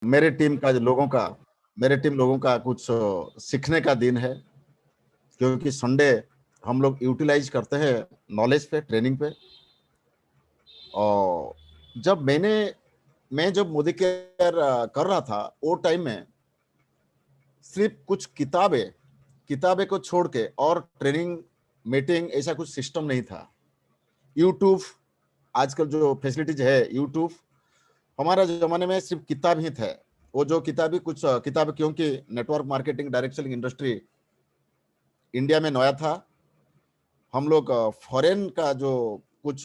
मेरे टीम का लोगों का मेरे टीम लोगों का कुछ सीखने का दिन है, क्योंकि संडे हम लोग यूटिलाइज करते हैं नॉलेज पे, ट्रेनिंग पे। और जब मैं जब मोदी केयर कर रहा था, वो टाइम में सिर्फ कुछ किताबें को छोड़ के और ट्रेनिंग, मीटिंग, ऐसा कुछ सिस्टम नहीं था। यूट्यूब, आजकल जो फैसिलिटीज है, यूट्यूब, हमारा जमाने में सिर्फ किताब ही थे। वो जो किताबी कुछ किताब, क्योंकि network marketing, direct selling industry India में नया था। हम लोग फॉरेन का जो कुछ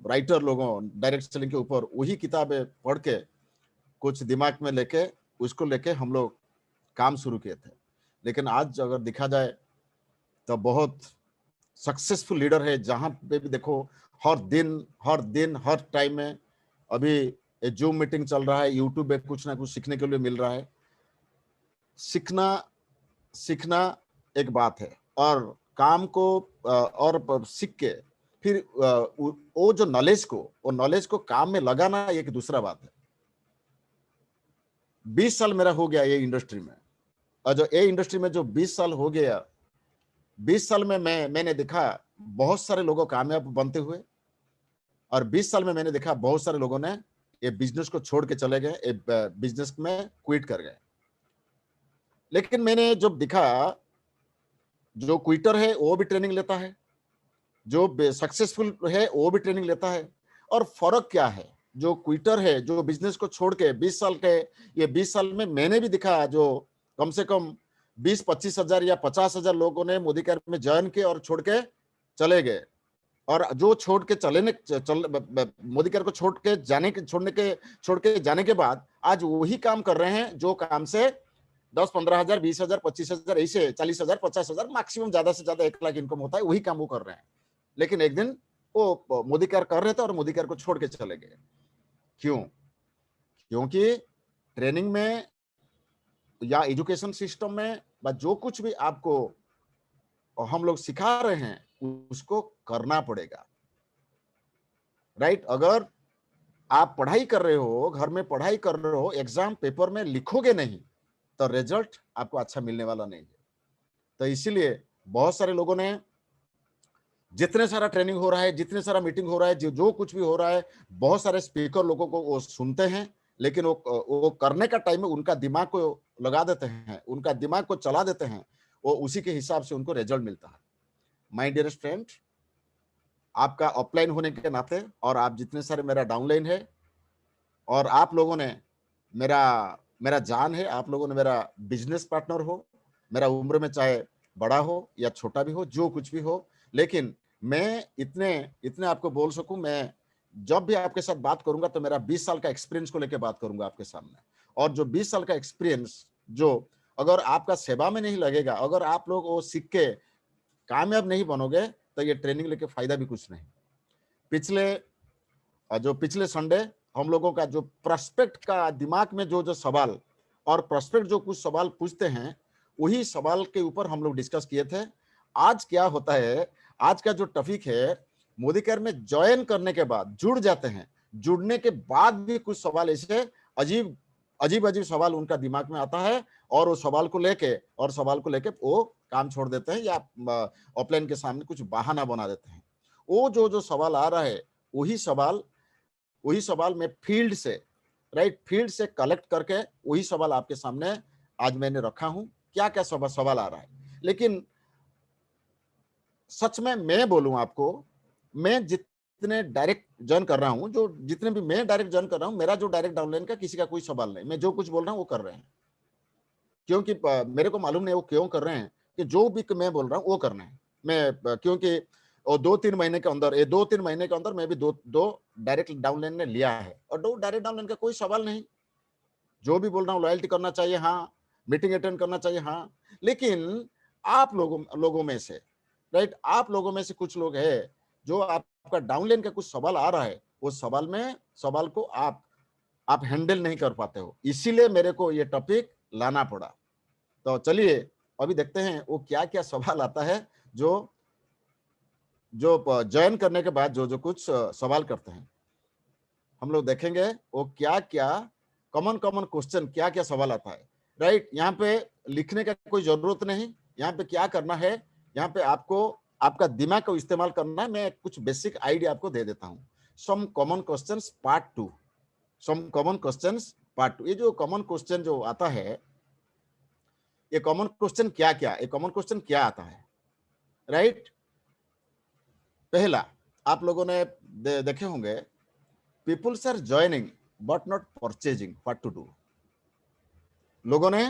राइटर लोगों डायरेक्ट सेलिंग के ऊपर वही किताबें पढ़ के कुछ दिमाग में लेके उसको लेके हम लोग काम शुरू किए थे। लेकिन आज अगर देखा जाए तो बहुत सक्सेसफुल लीडर है, जहां पे भी देखो हर टाइम में अभी जूम मीटिंग चल रहा है, यूट्यूब पे कुछ ना कुछ सीखने के लिए मिल रहा है। सीखना एक बात है, और काम को और सीख के फिर वो जो नॉलेज को काम में लगाना एक दूसरा बात है। 20 साल मेरा हो गया ये इंडस्ट्री में, और जो ये इंडस्ट्री में जो 20 साल हो गया, 20 साल में मैंने देखा बहुत सारे लोगों कामयाब बनते हुए, और 20 साल में मैंने देखा बहुत सारे लोगों ने ये बिजनेस को छोड़ के चले गए, ये बिजनेस में क्विट कर गए। लेकिन मैंने जब देखा जो क्विटर है वो भी ट्रेनिंग लेता है, जो सक्सेसफुल है वो भी ट्रेनिंग लेता है। और फर्क क्या है, जो क्विटर है, जो बिजनेस को छोड़ के 20 साल के, ये 20 साल में मैंने भी दिखा जो कम से कम 20-25 हजार या 50 हजार लोगों ने मोदी केयर में ज्वाइन किए और छोड़ के चले गए। और जो छोड़ के मोदी केयर को छोड़ के जाने के बाद आज वही काम कर रहे हैं जो काम से 10-15 हजार, 20 हजार, 25 हजार, ऐसे 40 हजार, 50 हजार, मैक्सिमम ज्यादा से ज्यादा 1 लाख इनकम होता है, वही काम वो कर रहे हैं। लेकिन एक दिन वो मोदी केयर कर रहे थे और मोदी केयर को छोड़ के चले गए। क्यों? क्योंकि ट्रेनिंग में या एजुकेशन सिस्टम में जो कुछ भी आपको हम लोग सिखा रहे हैं उसको करना पड़ेगा, राइट? अगर आप पढ़ाई कर रहे हो, घर में पढ़ाई कर रहे हो, एग्जाम पेपर में लिखोगे नहीं तो रिजल्ट आपको अच्छा मिलने वाला नहीं है। तो इसीलिए बहुत सारे लोगों ने, जितने सारा ट्रेनिंग हो रहा है, जितने सारा मीटिंग हो रहा है, जो कुछ भी हो रहा है, बहुत सारे स्पीकर लोगों को वो सुनते हैं, लेकिन वो करने का टाइम में उनका दिमाग को लगा देते हैं, उनका दिमाग को चला देते हैं, वो उसी के हिसाब से उनको रिजल्ट मिलता है। माय डियरेस्ट फ्रेंड, आपका ऑफलाइन होने के नाते और आप जितने सारे मेरा डाउनलाइन है, और आप लोगों ने मेरा मेरा जान है, आप लोगों ने मेरा बिजनेस पार्टनर हो, मेरा उम्र में चाहे बड़ा हो या छोटा भी हो, जो कुछ भी हो, लेकिन मैं इतने इतने आपको बोल सकूं, मैं जब भी आपके साथ बात करूंगा तो मेरा 20 साल का एक्सपीरियंस को लेकर बात करूंगा आपके सामने। और जो 20 साल का एक्सपीरियंस, जो अगर आपका सेवा में नहीं लगेगा, अगर आप लोग वो सीख के कामयाब नहीं बनोगे, तो ये ट्रेनिंग लेके फायदा भी कुछ नहीं। पिछले संडे हम लोगों का जो प्रोस्पेक्ट का दिमाग में जो सवाल, और प्रोस्पेक्ट जो कुछ सवाल पूछते हैं, वही सवाल के ऊपर हम लोग डिस्कस किए थे। आज क्या होता है, आज का जो टॉपिक है, मोदी केयर में ज्वाइन करने के बाद जुड़ जाते हैं, जुड़ने के बाद भी कुछ सवाल ऐसे अजीब अजीब अजीब सवाल उनका दिमाग में आता है, और वो सवाल को लेके वो काम छोड़ देते हैं, या ऑफलाइन के सामने कुछ बहाना बना देते हैं। वो जो सवाल आ रहा है, वही सवाल मैं फील्ड से कलेक्ट करके वही सवाल आपके सामने आज मैंने रखा हूं। क्या क्या सवाल आ रहा है, लेकिन सच में मैं बोलूं आपको, मैं जितने डायरेक्ट जॉइन कर रहा हूं, जो जितने भी मैं डायरेक्ट जॉइन कर रहा हूं, मेरा जो डायरेक्ट डाउनलाइन का किसी का कोई सवाल नहीं, मैं जो कुछ बोल रहा हूं वो कर रहे हैं। क्योंकि मेरे को मालूम नहीं वो क्यों कर रहे हैं, कि जो भी मैं बोल रहा हूं वो करना है। क्योंकि और 2-3 महीने के अंदर, ये 2-3 महीने के अंदर मैं भी दो डायरेक्ट डाउनलाइन ने लिया है, और दो डायरेक्ट डाउनलाइन का कोई सवाल नहीं। जो भी बोल रहा हूँ, लॉयल्टी करना चाहिए, हाँ, मीटिंग अटेंड करना चाहिए, हाँ, लेकिन आप लोगों में से, राइट, आप लोगों में से कुछ लोग हैं जो आपका डाउनलाइन का कुछ सवाल आ रहा है, वो सवाल को आप हैंडल नहीं कर पाते हो, इसीलिए मेरे को ये टॉपिक लाना पड़ा। तो चलिए अभी देखते हैं वो क्या क्या सवाल आता है, जो जो ज्वाइन करने के बाद जो कुछ सवाल करते हैं, हम लोग देखेंगे वो क्या क्या कॉमन कॉमन क्वेश्चन, क्या क्या सवाल आता है, राइट। यहाँ पे लिखने का कोई जरूरत नहीं। यहाँ पे क्या करना है, यहाँ पे आपको आपका दिमाग को इस्तेमाल करना है। मैं कुछ बेसिक आइडिया आपको दे देता हूँ। Some common questions part 2, some common questions part 2। ये जो कॉमन क्वेश्चन जो आता है, ये कॉमन क्वेश्चन क्या क्या, ये कॉमन क्वेश्चन क्या आता है, राइट। पहला, आप लोगों ने देखे होंगे, peoples are joining but not purchasing, what to do. लोगों ने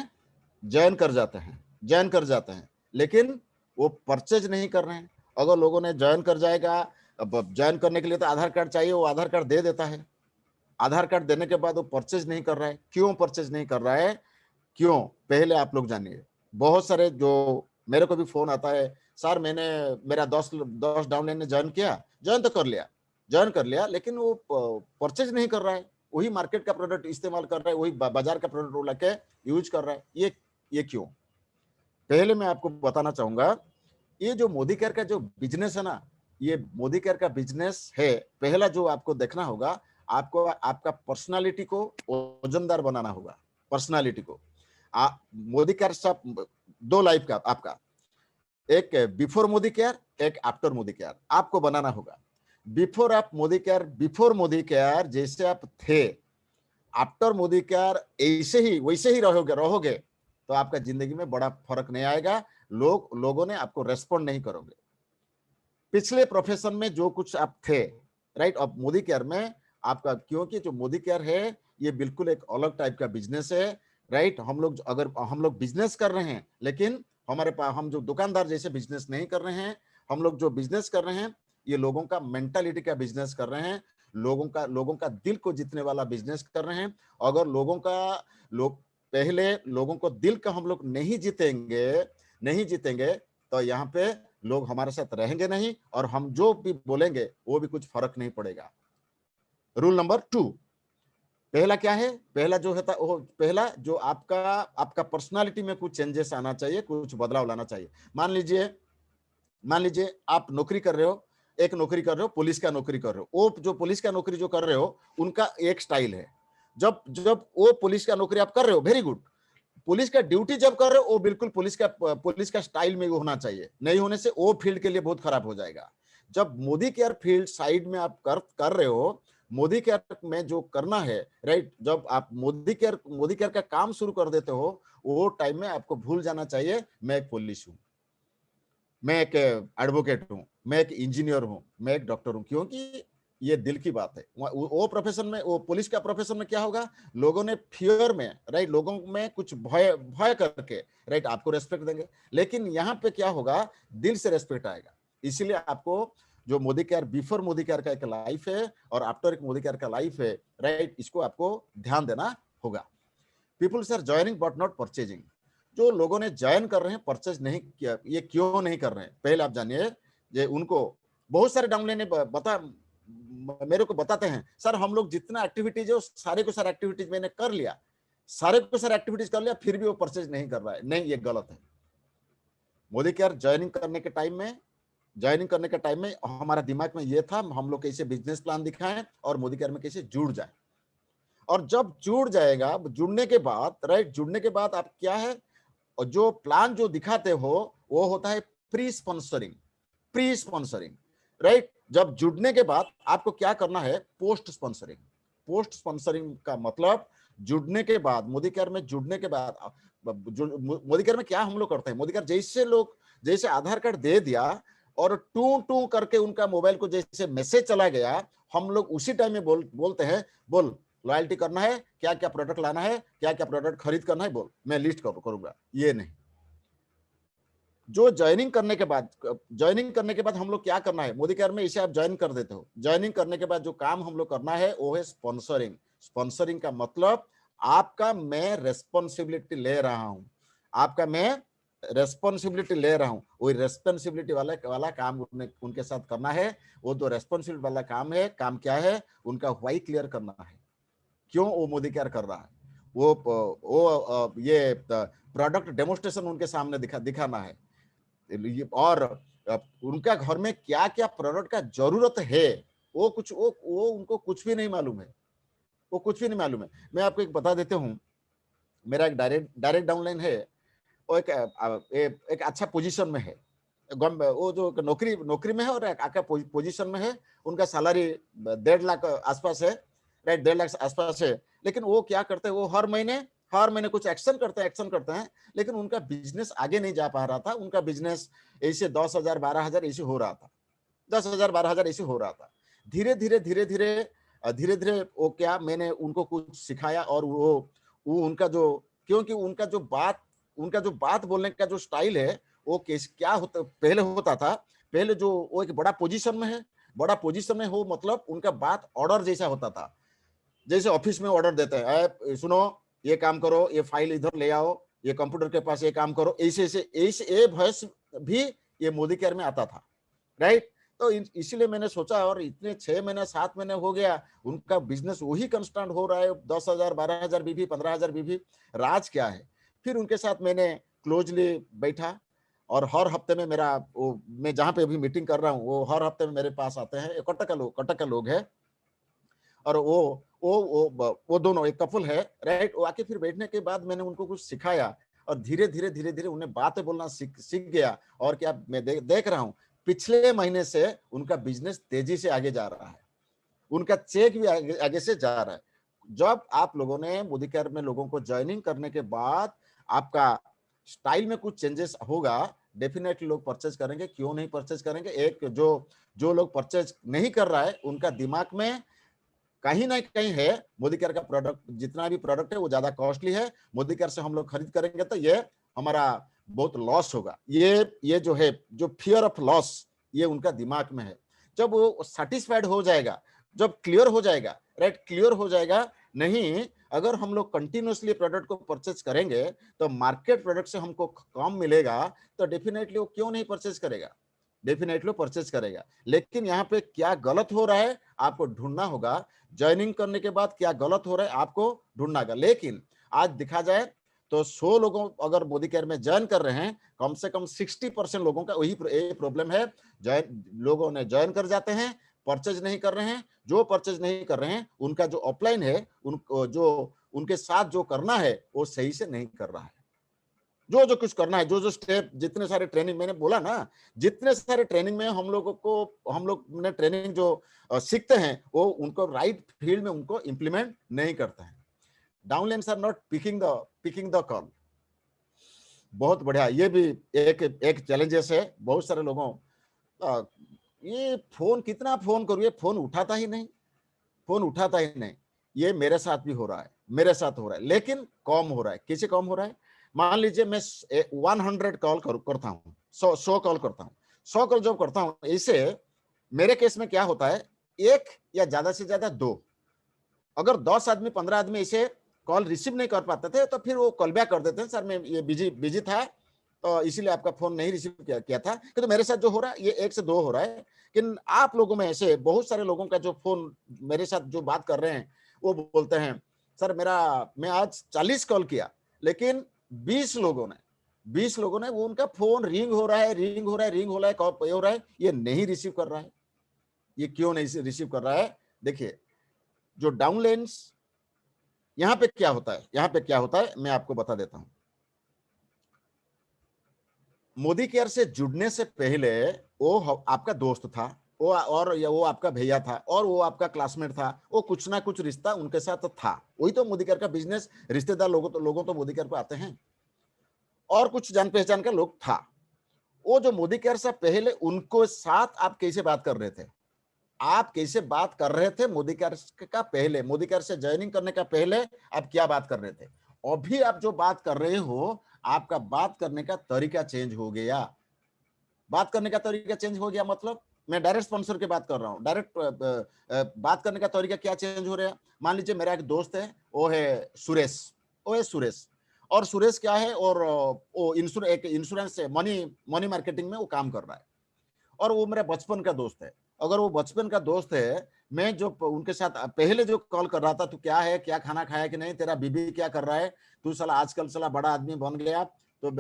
ज्वाइन कर जाते हैं, ज्वाइन कर जाते हैं, लेकिन वो परचेज नहीं कर रहे हैं। अगर लोगों ने ज्वाइन कर जाएगा, अब ज्वाइन करने के लिए तो आधार कार्ड चाहिए, वो आधार कार्ड दे देता है। आधार कार्ड देने के बाद वो परचेज नहीं कर रहा है। क्यों परचेज नहीं कर रहा है, क्यों, पहले आप लोग जानिए। बहुत सारे जो मेरे को भी फोन आता है, सर मैंने मेरा 10 डाउनलाइन ने ज्वाइन किया, ज्वाइन तो कर लिया, ज्वाइन कर लिया, लेकिन वो परचेज नहीं कर रहा है। वही मार्केट का प्रोडक्ट इस्तेमाल कर रहा है, वही बाजार का प्रोडक्ट वो लाके यूज कर रहा है। ये क्यों, पहले मैं आपको बताना चाहूंगा। ये जो मोदी केयर का जो बिजनेस है ना, ये मोदी केयर का बिजनेस है, पहला जो आपको देखना होगा, आपको आपका पर्सनालिटी को वजनदार बनाना होगा। पर्सनालिटी को मोदी केयर सब दो लाइफ का आपका, एक बिफोर मोदी केयर, एक आफ्टर मोदी केयर आपको बनाना होगा। बिफोर आप Modi care, before Modi care जैसे आप थे, आफ्टर मोदी केयर ऐसे ही वैसे ही रहोगे रहोगे तो आपका जिंदगी में बड़ा फर्क नहीं आएगा। लोगों ने आपको रेस्पॉन्ड नहीं करोगे। पिछले प्रोफेशन में जो कुछ आप थे, राइट, अब मोदी केयर में आपका, क्योंकि जो मोदी केयर है ये बिल्कुल एक अलग टाइप का बिजनेस है, राइट। अगर हम लोग बिजनेस कर रहे हैं, लेकिन हमारे पास, हम जो दुकानदार जैसे बिजनेस नहीं कर रहे हैं, हम लोग जो बिजनेस कर रहे हैं ये लोगों का मेंटालिटी का बिजनेस कर रहे हैं, लोगों का दिल को जीतने वाला बिजनेस कर रहे हैं। अगर लोग पहले लोगों को दिल का हम लोग नहीं जीतेंगे तो यहाँ पे लोग हमारे साथ रहेंगे नहीं, और हम जो भी बोलेंगे वो भी कुछ फर्क नहीं पड़ेगा। रूल नंबर 2, पहला क्या है, पहला जो है वो पहला जो आपका पर्सनालिटी में कुछ चेंजेस आना चाहिए, कुछ बदलाव लाना चाहिए। मान लीजिए आप नौकरी कर रहे हो, एक नौकरी कर रहे हो, पुलिस का नौकरी कर रहे हो। वो जो पुलिस का नौकरी जो कर रहे हो उनका एक स्टाइल है। जब जब वो पुलिस का नौकरी आप कर रहे हो, वेरी गुड, पुलिस का ड्यूटी जब कर रहे हो वो बिल्कुल पुलिस का स्टाइल में होना चाहिए। नहीं होने से वो फील्ड के लिए बहुत खराब हो जाएगा। जब मोदी केयर फील्ड साइड में आप कर रहे हो, मोदी केयर में जो करना है, राइट, जब आप मोदी केयर का काम शुरू कर देते हो, वो टाइम में आपको भूल जाना चाहिए मैं एक पुलिस हूँ, मैं एक एडवोकेट हूँ, मैं एक इंजीनियर हूँ, मैं एक डॉक्टर हूँ। क्योंकि ये दिल की बात है। वो प्रोफेशन में, वो पुलिस का प्रोफेशन में क्या होगा, लोगों ने फियर में, राइट, लोगों में कुछ भय भय करके, राइट, आपको रेस्पेक्ट देंगे। लेकिन यहाँ पे क्या होगा, दिल से रेस्पेक्ट आएगा। इसीलिए आपको जो Modicare, before Modicare का एक लाइफ है और आफ्टर एक मोदी केयर का लाइफ है, राइट, इसको आपको ध्यान देना होगा। Peoples are joining but not purchasing. जो लोगों ने ज्वाइन कर रहे हैं, परचेज नहीं किया, ये क्यों नहीं कर रहे हैं, पहले आप जानिए। ये उनको बहुत सारे डाउनलाइन मेरे को बताते हैं, सर हम लोग जितना एक्टिविटीज है सारे को सारे एक्टिविटीज मैंने कर लिया, सारे को सारे एक्टिविटीज कर लिया, फिर भी वो परचेज नहीं कर रहा है। नहीं, ये गलत है। मोदी केयर ज्वाइनिंग करने के टाइम में हमारा दिमाग में ये था, हम लोग कैसे बिजनेस प्लान दिखाएं और मोदी केयर में कैसे जुड़ जाए। और जब जुड़ जाएगा, जुड़ने के बाद, राइट, जुड़ने के बाद आप क्या है, और जो प्लान जो दिखाते हो वो होता है प्री स्पॉन्सरिंग, राइट। जब जुड़ने के बाद आपको क्या करना है, पोस्ट स्पॉन्सरिंग का मतलब, जुड़ने के बाद, मोदी केयर में जुड़ने के बाद, मोदी केयर में क्या हम लोग करते हैं, मोदी केयर जैसे आधार कार्ड दे दिया और टू टू करके उनका मोबाइल को जैसे मैसेज चला गया, हम लोग उसी टाइम में बोलते हैं, बोल लॉयल्टी करना है, क्या क्या प्रोडक्ट लाना है, क्या क्या प्रोडक्ट खरीद करना है, बोल, मैं लिस्ट करूंगा। ये नहीं। जो ज्वाइनिंग करने के बाद हम लोग क्या करना है, मोदी केयर में इसे आप ज्वाइन कर देते हो। ज्वाइनिंग करने के बाद जो काम हम लोग करना है वो है स्पॉन्सरिंग का मतलब, आपका मैं रेस्पॉन्सिबिलिटी ले रहा हूं, आपका मैं रेस्पॉन्सिबिलिटी ले रहा हूं। वही रेस्पॉन्सिबिलिटी वाला काम उनके साथ करना है। वो जो रेस्पॉन्सिबिलिटी वाला काम है, काम क्या है, उनका वाई क्लियर करना है, क्यों वो मोदी केयर कर रहा है। ये प्रोडक्ट डेमोस्ट्रेशन उनके सामने दिखाना है। और उनका घर में क्या क्या प्रोडक्ट का जरूरत है, वो उनको कुछ भी नहीं मालूम है। वो कुछ भी नहीं मालूम है। मैं आपको एक बता देता हूँ, मेरा एक डायरेक्ट डायरेक्ट डाउनलाइन है, वो एक अच्छा पोजीशन में है। वो जो नौकरी नौकरी में है और एक अच्छा पोजीशन में है, उनका सैलरी 1.5 लाख आसपास है, राइट, 1.5 लाख आसपास है। लेकिन वो क्या करते हैं, वो हर महीने कुछ एक्शन करते हैं, लेकिन उनका बिजनेस आगे नहीं जा पा रहा था। उनका बिजनेस ऐसे 10,000 12,000 ऐसे हो रहा था, 10,000 12,000 ऐसे हो रहा था। धीरे धीरे वो क्या, मैंने उनको कुछ सिखाया, और वो उनका जो, क्योंकि उनका जो बात बोलने का जो स्टाइल है, वो कैस क्या होता पहले होता था। पहले जो वो एक बड़ा पोजीशन में हो, मतलब उनका बात ऑर्डर जैसा होता था। जैसे ऑफिस में ऑर्डर देते हैं, सुनो, ये काम करो, ये फाइल इधर ले आओ, ये कंप्यूटर के पास ये काम करो, ऐसे ऐसे ऐसे ये वॉइस भी ये मोदी केयर में आता था, राइट। तो इसीलिए मैंने सोचा, और इतने 6 महीने 7 महीने हो गया, उनका बिजनेस वही कंस्टेंट हो रहा है, 10,000 12,000 बीवी 15,000 बीवी, राज क्या है। फिर उनके साथ मैंने क्लोजली बैठा, और हर हफ्ते में मेरा वो, मैं जहाँ पे अभी मीटिंग कर रहा हूँ, वो हर हफ्ते में मेरे पास आते हैं। कटक का लोग है, और वो दोनों एक कपल है, राइट। वो आके फिर बैठने के बाद मैंने उनको कुछ सिखाया, और धीरे धीरे उन्हें बातें बोलना सीख गया। और क्या, मैं देख रहा हूँ, पिछले महीने से उनका बिजनेस तेजी से आगे जा रहा है, उनका चेक भी आगे, आगे से जा रहा है। जब आप लोगों ने मोदी केयर में लोगों को ज्वाइनिंग करने के बाद आपका स्टाइल में कुछ चेंजेस होगा, डेफिनेटली लोग परचेज करेंगे। क्यों नहीं परचेज करेंगे। एक जो जो लोग परचेज नहीं कर रहा है, उनका दिमाग में कहीं ना कहीं है, मोदी केयर का प्रोडक्ट, जितना भी प्रोडक्ट है वो ज्यादा कॉस्टली है, मोदी केयर से हम लोग खरीद करेंगे तो ये हमारा बहुत लॉस होगा। ये जो है, जो फियर ऑफ लॉस, ये उनका दिमाग में है। जब वो सेटिस्फाइड हो जाएगा, जब क्लियर हो जाएगा, राइट, क्लियर हो जाएगा, नहीं, अगर हम लोग कंटिन्यूसली प्रोडक्ट को परचेज करेंगे तो मार्केट प्रोडक्ट से हमको कम मिलेगा, तो डेफिनेटली वो क्यों नहीं परचेज करेगा, डेफिनेटली परचेज करेगा। लेकिन यहाँ पे क्या गलत हो रहा है आपको ढूंढना होगा। ज्वाइनिंग करने के बाद क्या गलत हो रहा है आपको ढूंढना होगा। लेकिन आज दिखा जाए तो 100 लोगों अगर मोदी केयर में ज्वाइन कर रहे हैं, कम से कम 60% लोगों का वही प्रॉब्लम है। लोगों ने ज्वाइन कर जाते हैं, परचेज नहीं कर रहे हैं। जो परचेज नहीं कर रहे हैं, उनका जो ऑफलाइन है, जो उनके साथ जो करना है वो सही से नहीं कर रहा है। जो जो कुछ करना है, जो जो स्टेप, जितने सारे ट्रेनिंग मैंने बोला ना, जितने सारे ट्रेनिंग में हम लोग ने ट्रेनिंग जो सीखते हैं, वो उनको राइट फील्ड में उनको इंप्लीमेंट नहीं करते हैं। Downlines are not picking the call. बहुत बढ़िया, ये भी एक एक चैलेंजेस है बहुत सारे लोगों। ये फोन, कितना फोन करूँ, ये फोन उठाता ही नहीं, फोन उठाता ही नहीं। ये मेरे साथ भी हो रहा है, मेरे साथ हो रहा है, लेकिन कम हो रहा है। कैसे कम हो रहा है। मान लीजिए मैं 100 कॉल करता हूँ, 100 कॉल करता हूँ, 100 कॉल जब करता हूँ, इसे मेरे केस में क्या होता है, एक या ज्यादा से ज्यादा दो, अगर 10 आदमी 15 आदमी इसे कॉल रिसीव नहीं कर पाते थे, तो फिर वो कॉल बैक कर देते हैं, सर मैं ये बिजी था, तो इसीलिए आपका फोन नहीं रिसीव किया था। तो मेरे साथ जो हो रहा है, ये 1 से 2 हो रहा है। लेकिन आप लोगों में ऐसे बहुत सारे लोगों का जो फोन मेरे साथ जो बात कर रहे हैं, वो बोलते हैं, सर मैं आज 40 कॉल किया, लेकिन 20 लोगों ने वो, उनका फोन रिंग हो रहा है, कॉल हो रहा है, ये नहीं रिसीव कर रहा है। ये क्यों नहीं रिसीव कर रहा है। देखिए, जो डाउनलाइन्स, यहां पे क्या होता है, मैं आपको बता देता हूं। मोदी केयर से जुड़ने से पहले वो आपका दोस्त था, वो आपका भैया था, और वो आपका क्लासमेट था, वो कुछ ना कुछ रिश्ता उनके साथ था। वही तो मोदी केयर का बिजनेस, रिश्तेदार लोगों तो मोदी केयर पे आते हैं, और कुछ जान पहचान का लोग था। वो जो मोदी केयर से पहले, उनको साथ आप कैसे बात कर रहे थे, मोदी केयर का पहले, मोदी केयर से ज्वाइनिंग करने का पहले आप क्या बात कर रहे थे। अभी आप जो बात कर रहे हो, आपका बात करने का तरीका चेंज हो गया। मतलब मैं डायरेक्ट स्पॉन्सर की बात कर रहा हूँ। डायरेक्ट बात करने का तरीका क्या चेंज हो रहा है। मान लीजिए मेरा एक दोस्त है, वो है सुरेश। और सुरेश क्या है, और वो इंश्योरेंस से मनी मार्केटिंग में वो काम कर रहा है, और वो मेरा बचपन का दोस्त है। अगर वो बचपन का दोस्त है, मैं जो उनके साथ पहले जो कॉल कर रहा था, तू क्या है, क्या खाना खाया कि नहीं, तेरा बीबी क्या कर रहा है, तू साला आजकल साला बड़ा आदमी बन गया, तो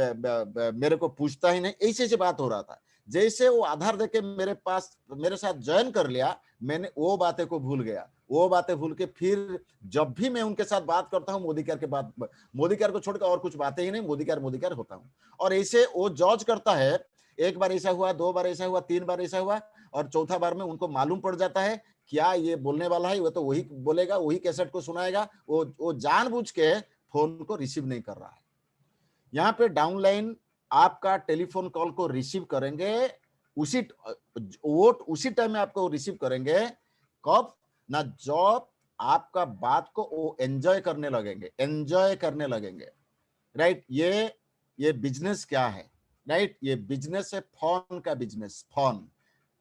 मेरे को पूछता ही नहीं, ऐसे ऐसे बात हो रहा था। जैसे वो आधार देके मेरे साथ ज्वाइन कर लिया, मैंने वो बातें को भूल गया। वो बातें भूल के फिर जब भी मैं उनके साथ बात करता हूँ मोदी केयर के बाद, मोदी केयर को छोड़कर और कुछ बातें ही नहीं, मोदी केयर होता हूँ। और ऐसे वो जज करता है, एक बार ऐसा हुआ, 2 बार ऐसा हुआ, 3 बार ऐसा हुआ और चौथा बार में उनको मालूम पड़ जाता है क्या ये बोलने वाला है, वो तो वही बोलेगा, वही कैसेट को सुनाएगा, वो जानबूझ के फ़ोन को रिसीव नहीं कर रहा है। यहाँ पे डाउनलाइन आपका टेलीफोन कॉल को रिसीव करेंगे, उसी टाइम में आपको रिसीव करेंगे, कब? ना जब आपका बात को वो एन्जॉय करने लगेंगे, राइट? ये बिज़नेस क्या है, राइट? ये बिज़नेस है फ़ोन का बिज़नेस, फ़ोन,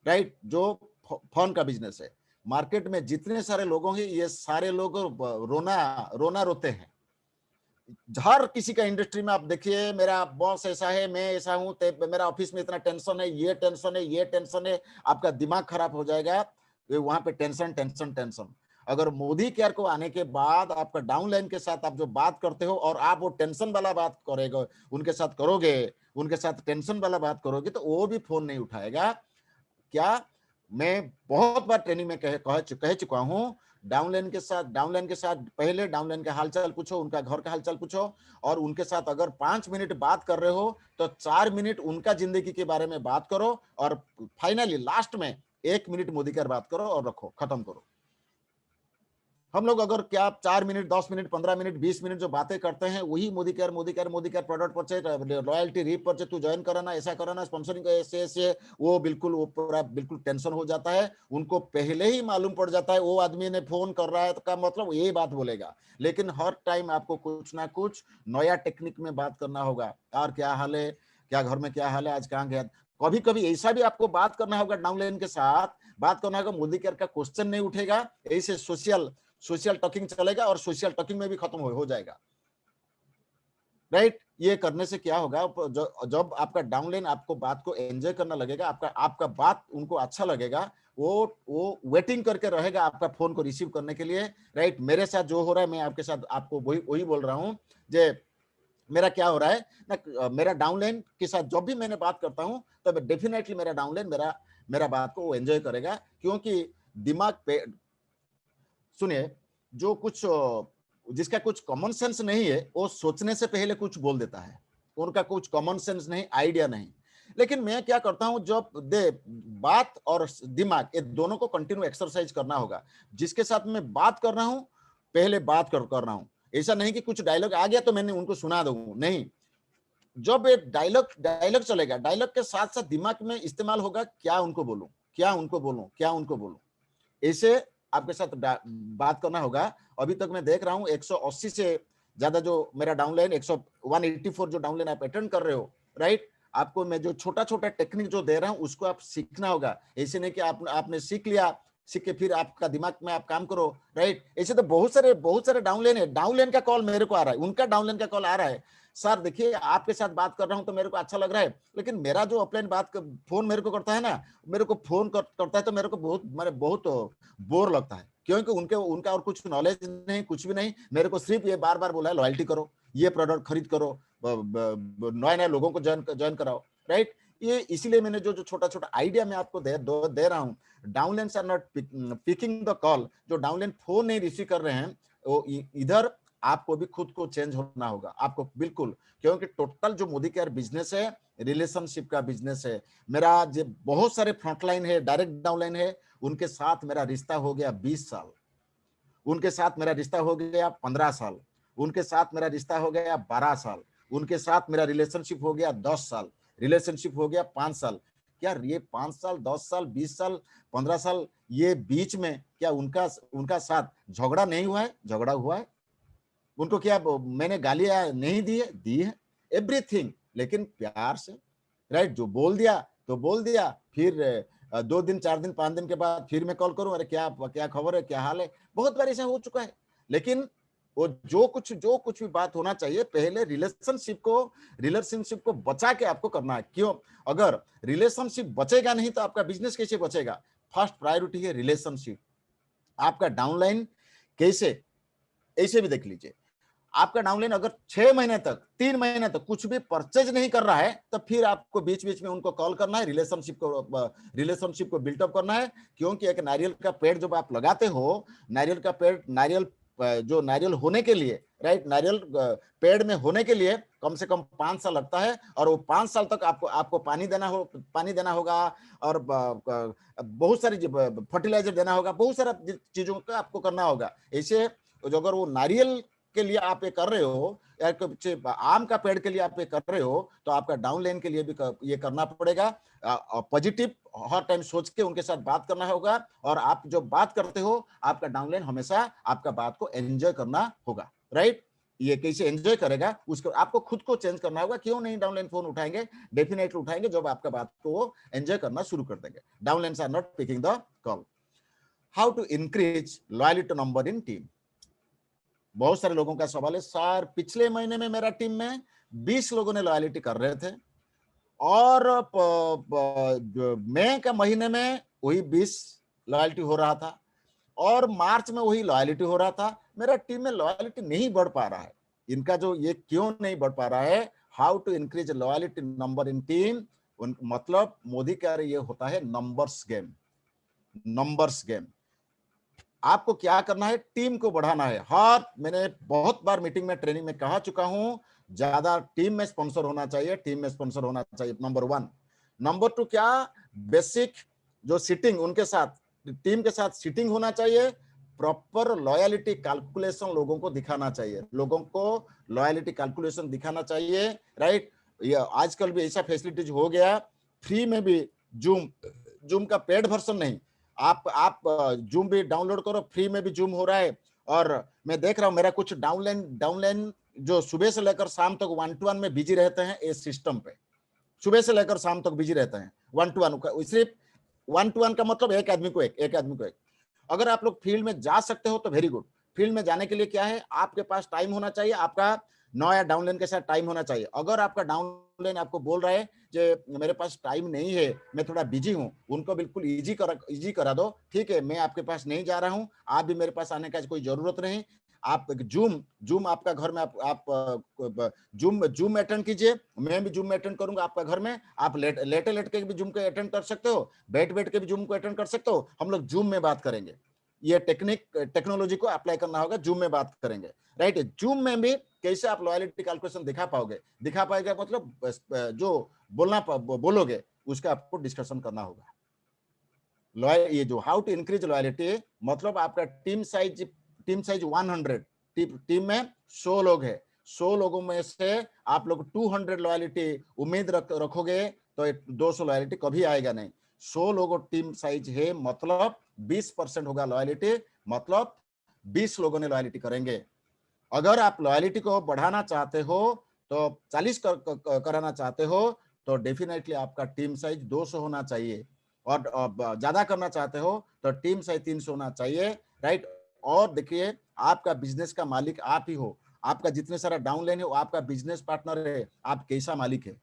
राइट? जो फ़ोन का बिज़नेस है। मार्केट में जितने सारे लोग होंगे, ये सारे लोग रोना रोते हैं। हर किसी का इंडस्ट्री में आप देखिए, मेरा बॉस ऐसा है, मैं ऐसा हूँ, मेरा ऑफिस में इतना टेंशन है, ये टेंशन है, ये टेंशन है, आपका दिमाग खराब हो जाएगा। वहां पे टेंशन टेंशन टेंशन। अगर मोदी केयर को आने के बाद आपका डाउनलाइन के साथ आप जो बात करते हो और आप वो टेंशन वाला बात करेगा, उनके साथ टेंशन वाला बात करोगे, तो वो भी फोन नहीं उठाएगा। क्या? मैं बहुत बार ट्रेनिंग में कह चुका हूँ, डाउनलाइन के साथ पहले डाउनलाइन का हालचाल पूछो, उनका घर का हालचाल पूछो और उनके साथ अगर 5 मिनट बात कर रहे हो, तो 4 मिनट उनका ज़िंदगी के बारे में बात करो और फाइनली लास्ट में 1 मिनट मोदी केयर बात करो और रखो, खत्म करो। हम लोग अगर क्या 4 मिनट, 10 मिनट, 15 मिनट, 20 मिनट जो बातें करते हैं, वही Modicare product purchase, royalty repurchase, तू ज्वाइन कराना, ऐसा कराना, स्पॉन्सरिंग ऐसे, वो पूरा बिल्कुल टेंशन हो जाता है। उनको पहले ही मालूम पड़ जाता है, वो आदमी ने फोन कर रहा है तो का मतलब यही बात बोलेगा। लेकिन हर टाइम आपको कुछ ना कुछ नया टेक्निक में बात करना होगा। और क्या हाल है, क्या घर में क्या हाल है, आज कहाँ गया? कभी-कभी ऐसा भी आपको बात करना होगा, डाउनलाइन के साथ बात करना होगा, मोदी केयर का क्वेश्चन नहीं उठेगा, ऐसे सोशल टॉकिंग चलेगा और सोशल टॉकिंग में भी खत्म हो जाएगा, राइट? ये करने से क्या होगा, जब आपका डाउनलाइन आपको बात को एंजॉय करना लगेगा, आपका बात उनको अच्छा लगेगा, वो वेटिंग करके रहेगा आपका फोन को रिसीव करने के लिए, राइट? मेरे साथ जो हो रहा है, मैं आपके साथ आपको वही बोल रहा हूँ, जे मेरा क्या हो रहा है ना, मेरा डाउनलाइन के साथ जब भी मैंने बात करता हूँ, तब डेफिनेटली मेरा डाउनलाइन मेरा बात को वो एंजॉय करेगा, क्योंकि दिमाग पे सुनिए, जो कुछ जिसका कुछ कॉमन सेंस नहीं है, वो सोचने से पहले कुछ बोल देता है। उनका कुछ कॉमन सेंस नहीं, आइडिया नहीं। लेकिन मैं क्या करता हूँ, जब बात और दिमाग, ये दोनों को कंटिन्यू एक्सरसाइज करना होगा। जिसके साथ मैं बात कर रहा हूँ, पहले बात कर रहा हूँ। ऐसा नहीं कि कुछ डायलॉग आ गया तो मैंने उनको सुना दूँ, नहीं। जब एक डायलॉग चलेगा, डायलॉग के साथ-साथ दिमाग में इस्तेमाल होगा, क्या उनको बोलूँ, क्या उनको बोलूँ, क्या उनको बोलूँ? ऐसे आपके साथ बात करना होगा। अभी तक मैं देख रहा हूँ 180 से ज्यादा जो मेरा डाउनलाइन 184 जो डाउनलाइन आप अटेंड कर रहे हो, राइट? आपको मैं जो छोटा-छोटा टेक्निक जो दे रहा हूँ, उसको आप सीखना होगा। ऐसे नहीं कि आपने सीख लिया, सीख के फिर आपका दिमाग में आप काम करो, राइट? ऐसे तो बहुत सारे डाउनलाइन है। डाउनलाइन का कॉल मेरे को आ रहा है, उनका डाउनलाइन का कॉल आ रहा है। सर देखिए, आपके साथ बात कर रहा हूँ तो मेरे को अच्छा लग रहा है, लेकिन मेरा जो ऑफलाइन फोन मेरे को करता है ना, मेरे को फोन करता है तो मेरे को बहुत बोर लगता है, क्योंकि उनका और कुछ नॉलेज नहीं, कुछ भी नहीं। मेरे को सिर्फ ये बार-बार बोला है, लॉयल्टी करो, ये प्रोडक्ट खरीद करो, नए-नए लोगों को जॉइन कराओ, राइट? ये इसीलिए मैंने जो छोटा-छोटा आइडिया मैं आपको दे रहा हूँ। Downlines are not picking the call, जो डाउनलाइन फोन नहीं रिसीव कर रहे हैं, वो इधर आपको भी खुद को चेंज होना होगा, आपको बिल्कुल, क्योंकि टोटल जो मोदी केयर बिजनेस है, रिलेशनशिप का बिजनेस है। मेरा जो बहुत सारे फ्रंटलाइन है, डायरेक्ट डाउनलाइन है, उनके साथ मेरा रिश्ता हो गया 20 साल, उनके साथ मेरा रिश्ता हो गया 15 साल, उनके साथ मेरा रिश्ता हो गया 12 साल, उनके साथ मेरा रिलेशनशिप हो गया 10 साल, रिलेशनशिप हो गया 5 साल। क्या ये 5 साल, 10 साल, 20 साल, 15 साल, ये बीच में क्या उनका उनका साथ झगड़ा नहीं हुआ है? झगड़ा हुआ है। उनको क्या मैंने गालियाँ नहीं दी है? दी है, एवरीथिंग, लेकिन प्यार से, राइट? जो बोल दिया, तो बोल दिया, फिर 2 दिन, 4 दिन, 5 दिन के बाद फिर मैं कॉल करूँ, अरे क्या क्या खबर है, क्या हाल है? बहुत बार ऐसा हो चुका है। लेकिन वो जो कुछ भी बात होना चाहिए, पहले रिलेशनशिप को बचा के आपको करना है। क्यों? अगर रिलेशनशिप बचेगा नहीं तो आपका बिज़नेस कैसे बचेगा? फर्स्ट प्रायोरिटी है रिलेशनशिप। आपका डाउनलाइन कैसे, ऐसे भी देख लीजिए। आपका डाउनलाइन अगर 6 महीने तक 3 महीने तक कुछ भी परचेज नहीं कर रहा है, तो फिर आपको बीच बीच में उनको कॉल करना है, रिलेशनशिप को बिल्टअप करना है। क्योंकि एक नारियल का पेड़ जब आप लगाते हो, नारियल का पेड़, नारियल जो नारियल होने के लिए, राइट, नारियल पेड़ में होने के लिए कम से कम 5 साल लगता है, और वो 5 साल तक आपको पानी देना होगा, और बहुत सारी फर्टिलाइजर देना होगा, बहुत सारा चीजों का आपको करना होगा। ऐसे अगर वो नारियल के लिए आप ये कर रहे हो, या आम का पेड़ के लिए आप ये कर रहे हो, तो आपका डाउनलाइन के लिए भी ये करना पड़ेगा। पॉजिटिव हर टाइम सोच के उनके साथ बात करना होगा, और आप जो बात करते हो, आपका डाउनलाइन हमेशा आपका बात को एंजॉय करना होगा, राइट। ये कैसे एंजॉय करेगा, उसको आपको खुद को चेंज करना होगा। क्यों नहीं डाउनलाइन फोन उठाएंगे? डेफिनेटली उठाएंगे जब आपका बात को वो एंजॉय करना शुरू कर देंगे। Downlines are not picking the call. How to increase loyalty number in team? बहुत सारे लोगों का सवाल है, सर पिछले महीने में मेरा टीम में 20 लोगों ने लॉयल्टी कर रहे थे, और मई का महीने में वही 20 लॉयल्टी हो रहा था, और मार्च में वही लॉयल्टी हो रहा था। मेरा टीम में लॉयल्टी नहीं बढ़ पा रहा है। इनका जो ये क्यों नहीं बढ़ पा रहा है, how to increase loyalty number in team, मतलब मोदी कह रहे ये होता है नंबर्स गेम। Numbers game. आपको क्या करना है? टीम को बढ़ाना है। हाँ, मैंने बहुत बार मीटिंग में, ट्रेनिंग में कहा चुका हूं, ज्यादा टीम में स्पॉन्सर होना चाहिए, टीम में स्पॉन्सर होना चाहिए, नंबर 1। नंबर 2 क्या? बेसिक जो सिटिंग उनके साथ, टीम के साथ सिटिंग होना चाहिए। प्रॉपर लॉयलिटी कैलकुलेशन लोगों को दिखाना चाहिए, लोगों को लॉयलिटी कैलकुलेशन दिखाना चाहिए, राइट। ये आजकल भी ऐसा फैसिलिटीज हो गया, फ्री में भी जूम का पेड वर्जन नहीं, आप जूम भी डाउनलोड करो, फ्री में भी जूम हो रहा है। और मैं देख रहा हूं मेरा कुछ डाउनलाइन जो सुबह से लेकर शाम तक 1-to-1 में बिजी रहते हैं इस सिस्टम पे, सुबह से लेकर शाम तक बिजी रहते हैं 1-to-1। सिर्फ 1-to-1 का मतलब एक आदमी को एक। अगर आप लोग फील्ड में जा सकते हो तो वेरी गुड। फील्ड में जाने के लिए क्या है, आपके पास टाइम होना चाहिए, आपका नया डाउनलाइन के साथ टाइम होना चाहिए। अगर आपका डाउनलाइन आपको बोल रहा है कि मेरे पास टाइम नहीं है, मैं थोड़ा बिजी हूं, उनको बिल्कुल इजी करा दो। ठीक है, मैं आपके पास नहीं जा रहा हूं, आप भी मेरे पास आने का कोई जरूरत नहीं। आप जूम आपका घर में, आप जूम अटेंड कीजिए, मैं भी जूम अटेंड करूंगा आपका घर में। आप लेटे के भी जूम को अटेंड कर सकते हो, बैठ के भी जूम को अटेंड कर सकते हो। हम लोग जूम में बात करेंगे, ये टेक्नोलॉजी को अप्लाई करना होगा, जूम में बात करेंगे, राइट। जूम में भी कैसे आप लॉयलिटी कैलकुलेशन दिखा पाएगा, मतलब जो बोलोगे उसका आपको डिस्कशन करना होगा। ये जो हाउ टू इंक्रीज लॉयलिटी, मतलब आपका टीम साइज 100, टीम में 100 लोग है, 100 लोगों में से आप लोग 200 लॉयलिटी उम्मीद रखोगे तो 200 लॉयलिटी कभी आएगा नहीं। 100 लोगों टीम साइज है, मतलब 20% होगा लॉयलिटी, मतलब 20 लोगों ने लॉयलिटी करेंगे। अगर आप लॉयलिटी को बढ़ाना चाहते हो, तो 40 कराना चाहते हो, तो डेफिनेटली आपका टीम साइज 200 होना चाहिए। और ज्यादा करना चाहते हो तो टीम साइज 300 होना चाहिए, राइट। और देखिए, आपका बिजनेस का मालिक आप ही हो, आपका जितने सारा डाउनलाइन है वो आपका बिजनेस पार्टनर है। आप कैसा मालिक है?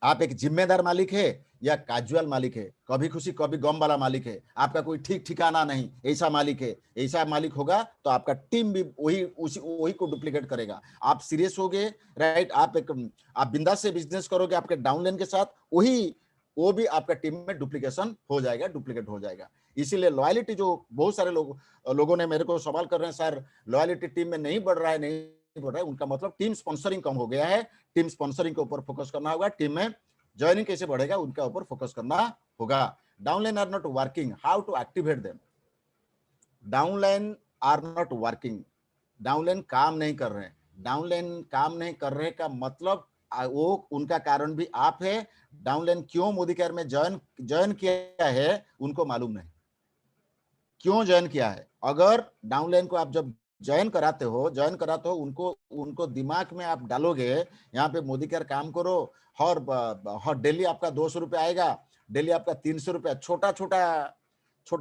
आप एक जिम्मेदार मालिक है या कैजुअल मालिक है, कभी खुशी कभी गम वाला मालिक है, आपका कोई ठीक ठिकाना नहीं, ऐसा मालिक है? ऐसा मालिक होगा तो आपका टीम भी वही को डुप्लीकेट करेगा। आप सीरियस होगे, राइट, आप बिंदास से बिजनेस करोगे आपके डाउनलाइन के साथ, वो भी आपका टीम में डुप्लीकेट हो जाएगा। इसीलिए लॉयलिटी, जो बहुत सारे लोगों ने मेरे को सवाल कर रहे हैं, सर लॉयलिटी टीम में नहीं बढ़ रहा है, उनका मतलब टीम स्पॉन्सरिंग कम हो गया है। टीम स्पॉन्सरिंग के ऊपर फोकस करना होगा, टीम में ज्वाइनिंग कैसे बढ़ेगा उनका ऊपर फोकस करना होगा। Downline are not working, how to activate them? Downline are not working, downline काम नहीं कर रहे हैं। डाउनलाइन काम नहीं कर रहे का मतलब वो उनका कारण भी आप है। डाउनलाइन क्यों मोदी केयर में ज्वाइन किया है उनको मालूम नहीं, क्यों ज्वाइन किया है। अगर डाउनलाइन को आप जब ज्वाइन कराते हो उनको दिमाग में आप डालोगे, यहाँ पे मोदी केयर काम करो, हर डेली आपका 200 रुपये आएगा, डेली आपका 300 रुपया, छोटा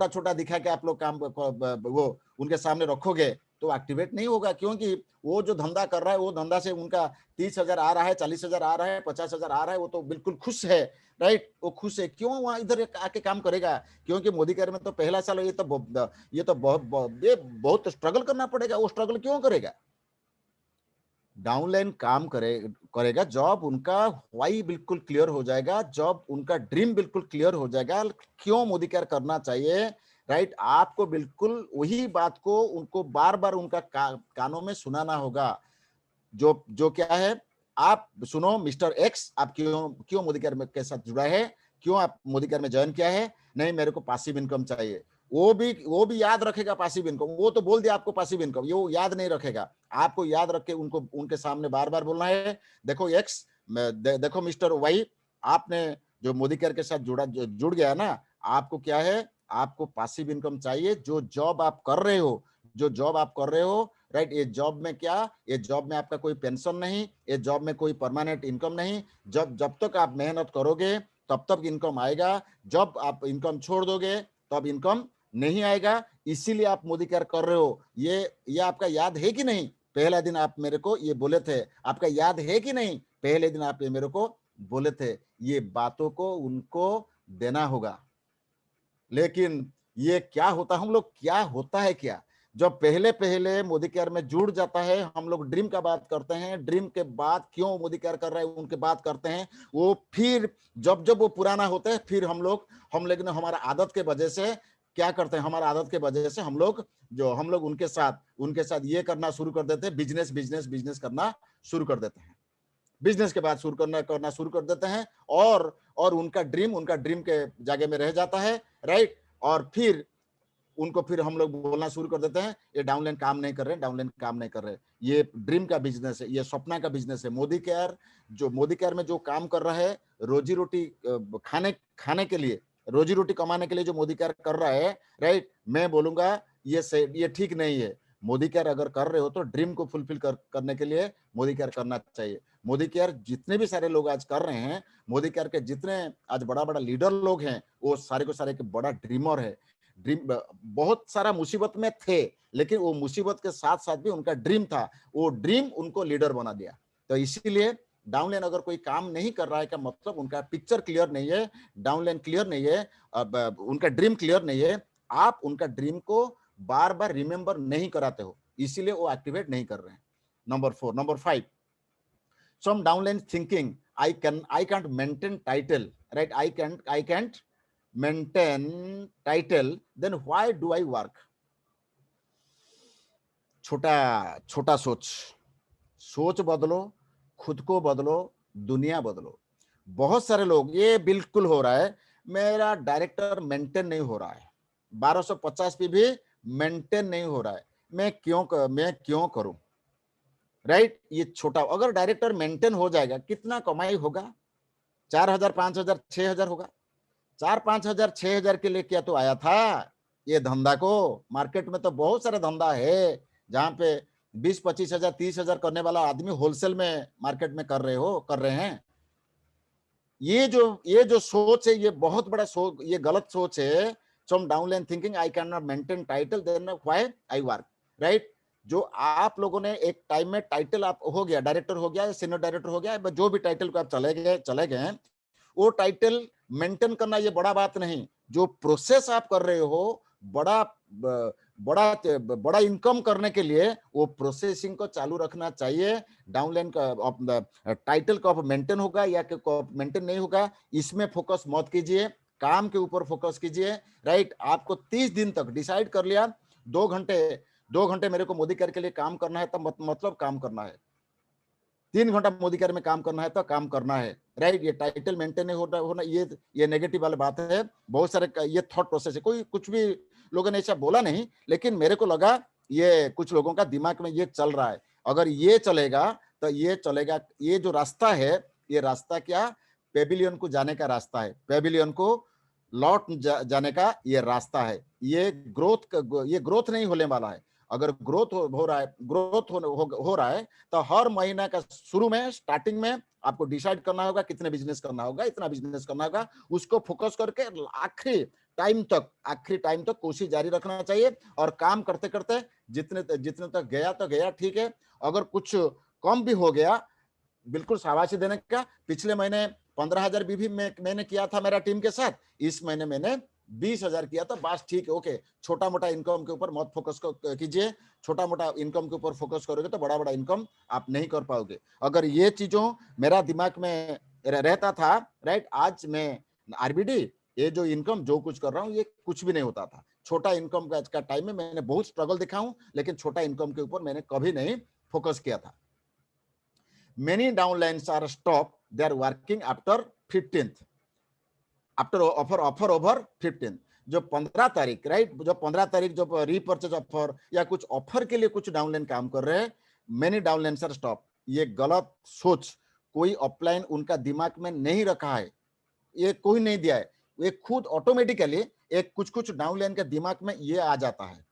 छोटा दिखा के आप लोग काम वो उनके सामने रखोगे तो एक्टिवेट नहीं होगा। क्योंकि वो जो धंधा कर रहा है, वो धंधा से उनका 30,000 आ रहा है, 40,000 आ रहा है, 50,000 आ रहा है, वो तो बिल्कुल खुश है, राइट। वो खुश है, क्यों वहां इधर आके काम करेगा? क्योंकि मोदी केयर में तो पहला साल ये तो बहुत स्ट्रगल करना पड़ेगा। वो स्ट्रगल क्यों करेगा? डाउनलाइन काम करेगा, जॉब उनका व्हाई बिल्कुल क्लियर हो जाएगा, जॉब उनका ड्रीम बिल्कुल क्लियर हो जाएगा, क्यों मोदी केयर करना चाहिए, राइट। आपको बिल्कुल वही बात को उनको बार बार उनका कानों में सुनाना होगा। जो जो क्या है, आप सुनो मिस्टर एक्स, आप क्यों क्यों मोदी केयर के साथ जुड़ा है, क्यों आप मोदी केयर में ज्वाइन किया है, नहीं मेरे को पासिव इनकम चाहिए। वो भी याद रखेगा पासिव इनकम, वो तो बोल दिया आपको पासिव इनकम, ये वो याद नहीं रखेगा। आपको याद रख के उनको उनके सामने बार बार बोलना है, देखो एक्स, देखो मिस्टर वाई, आपने जो मोदी केयर के साथ जुड़ गया ना, आपको क्या है, आपको पासिव इनकम चाहिए। जो जॉब आप कर रहे हो, जो जॉब आप कर रहे हो, राइट, ये जॉब में क्या, ये जॉब में आपका कोई पेंशन नहीं, ये जॉब में कोई परमानेंट इनकम नहीं। जब जब तक आप मेहनत करोगे तब तक इनकम आएगा, जब आप इनकम छोड़ दोगे तब इनकम नहीं आएगा। इसीलिए आप मोदी केयर कर रहे हो। ये आपका याद है कि नहीं, पहला दिन आप मेरे को ये बोले थे, आपका याद है कि नहीं, पहले दिन आप ये मेरे को बोले थे। ये बातों को उनको देना होगा। लेकिन ये क्या होता, हम लोग क्या होता है क्या, जब पहले पहले मोदी केयर में जुड़ जाता है, हम लोग ड्रीम का बात करते हैं, ड्रीम के बाद क्यों मोदी केयर कर रहे हैं उनके बात करते हैं, वो फिर जब जब वो पुराना होता है, फिर हम लोग ने हमारा आदत के वजह से क्या करते हैं, हमारा आदत के वजह से हम लोग उनके साथ ये करना शुरू कर देते हैं, बिजनेस बिजनेस बिजनेस करना शुरू कर देते हैं, बिजनेस के बाद शुरू करना शुरू कर देते हैं, और उनका ड्रीम के जगह में रह जाता है, राइट। और फिर उनको फिर हम लोग बोलना शुरू कर देते हैं, ये डाउनलाइन काम नहीं कर रहे, डाउनलाइन काम नहीं कर रहे, ये ड्रीम का बिजनेस है, ये सपना का बिजनेस है। मोदी केयर में जो काम कर रहा है, रोजी रोटी खाने के लिए, रोजी रोटी कमाने के लिए जो मोदी केयर कर रहा है, राइट, मैं बोलूंगा ये ठीक नहीं है। मोदी केयर अगर कर रहे हो तो ड्रीम को फुलफिल करने के लिए मोदी केयर करना चाहिए। मोदी केयर जितने भी सारे लोग आज कर रहे हैं, मोदी केयर के जितने आज बड़ा बड़ा लीडर लोग हैं, वो सारे को सारे के बड़ा ड्रीमर है। ड्रीम बहुत सारा मुसीबत में थे, लेकिन वो मुसीबत के साथ साथ भी उनका ड्रीम था, वो ड्रीम उनको लीडर बना दिया। तो इसीलिए डाउनलाइन अगर कोई काम नहीं कर रहा है का मतलब उनका पिक्चर क्लियर नहीं है, डाउनलाइन क्लियर नहीं है, उनका ड्रीम क्लियर नहीं है। आप उनका ड्रीम को बार बार रिमेंबर नहीं कराते हो, इसीलिए वो एक्टिवेट नहीं कर रहे हैं। Number 5, some downline thinking, I can't maintain title, right, I can't maintain title, then why do I work? छोटा छोटा सोच बदलो, खुद को बदलो, दुनिया बदलो। बहुत सारे लोग, ये बिल्कुल हो रहा है, मेरा डायरेक्टर मेंटेन नहीं हो रहा है, 1250 पे भी मेंटेन नहीं हो रहा है, मैं क्यों करूं, राइट। ये छोटा, अगर डायरेक्टर मेंटेन हो जाएगा, कितना कमाई होगा, 4000 5000 6000 होगा। 4 5000 6000 के लिए क्या तो आया था ये धंधा को। मार्केट में तो बहुत सारे धंधा है जहां पे 20-25 हजार 30 हजार करने वाला आदमी होलसेल में मार्केट में कर रहे हैं। ये जो सोच है, ये बहुत बड़ा सोच, ये गलत सोच है। Some downline thinking, I can not maintain title, then why I work, right. जो आप लोगों ने एक टाइम में टाइटल आप हो गया, डायरेक्टर हो गया, सीनियर डायरेक्टर हो गया, जो भी टाइटल को आप चले गए, वो टाइटल मेंटेन करना ये बड़ा बात नहीं। जो प्रोसेस आप कर रहे हो, बड़ा बड़ा इनकम करने के लिए वो प्रोसेसिंग को चालू रखना चाहिए। डाउनलाइन का टाइटल कब मेंटेन होगा या कब मेंटेन नहीं होगा, इसमें फोकस मत कीजिए, काम के ऊपर फोकस कीजिए, राइट। आपको 30 दिन तक डिसाइड कर लिया, 2 घंटे मेरे को मोदी केयर के लिए काम करना है, तो मतलब काम करना है। 3 घंटा मोदी केयर में काम करना है तो काम करना है, राइट। ये टाइटल मेंटेन होना ये नेगेटिव वाली बात है। बहुत सारे ये थॉट प्रोसेस है, कोई कुछ भी लोगों ने ऐसा बोला नहीं, लेकिन मेरे को लगा ये कुछ लोगों का दिमाग में ये चल रहा है। अगर ये चलेगा तो ये चलेगा। ये जो रास्ता है, ये रास्ता क्या, पेविलियन को जाने का रास्ता है, पेविलियन को लौट जाने का ये रास्ता है। ये ग्रोथ नहीं होने वाला है। अगर ग्रोथ हो रहा है तो हर महीना का शुरू में, स्टार्टिंग में आपको डिसाइड करना होगा कितने बिजनेस करना होगा, इतना बिजनेस करना होगा, उसको फोकस करके आखिरी टाइम तक कोशिश जारी रखना चाहिए। और काम करते करते जितने तक गया तो गया, ठीक है। अगर कुछ कम भी हो गया, बिल्कुल शाबाशी देने का। पिछले महीने 15,000 भी मैंने किया था मेरा टीम के साथ, इस महीने मैंने 20,000 किया तो बस ठीक है, ओके, छोटा मोटा इनकम के ऊपर मत फोकस कीजिए, छोटा मोटा इनकम के ऊपर फोकस करोगे तो बड़ा बड़ा इनकम आप नहीं कर पाओगे। अगर ये चीजों मेरा दिमाग में रहता था, राइट, आज मैं आरबीडी, ये जो इनकम जो कुछ कर रहा हूँ ये कुछ भी नहीं होता था। छोटा इनकम का टाइम में मैंने बहुत स्ट्रगल दिखा हूं, लेकिन छोटा इनकम के ऊपर मैंने कभी नहीं फोकस किया था। Many downlines are stopped, they are working after 15th, after offer over 15। जो 15 तारीख, राइट, जो 15 तारीख जो रीपर्चेज ऑफर या कुछ ऑफर के लिए कुछ डाउनलाइन काम कर रहे हैं, मेनी डाउनलाइन सर स्टॉप। ये गलत सोच कोई ऑफलाइन उनका दिमाग में नहीं रखा है, ये कोई नहीं दिया है, ये खुद ऑटोमेटिकली एक कुछ कुछ डाउनलाइन के दिमाग में ये आ जाता है।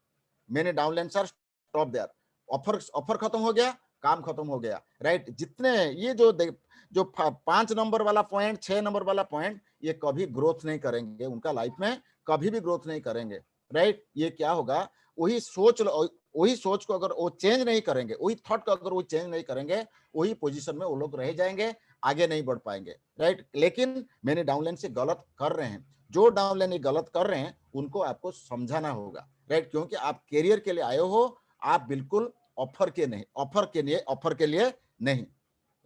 मैंने downline sir stop there, offer खत्म हो गया, काम खत्म हो गया, राइट। जितने ये जो 5 नंबर वाला पॉइंट, 6 नंबर वाला पॉइंट, ये कभी ग्रोथ नहीं करेंगे, उनका लाइफ में कभी भी ग्रोथ नहीं करेंगे, राइट। ये क्या होगा, वही सोच को अगर वो चेंज नहीं करेंगे, वही थॉट को अगर वो चेंज नहीं करेंगे, वही पोजीशन में वो लोग रह जाएंगे, आगे नहीं बढ़ पाएंगे, राइट। लेकिन मैंने डाउनलाइन से गलत कर रहे हैं, जो डाउनलाइन गलत कर रहे हैं उनको आपको समझाना होगा, राइट, क्योंकि आप कैरियर के लिए आए हो, आप बिल्कुल ऑफर के लिए नहीं,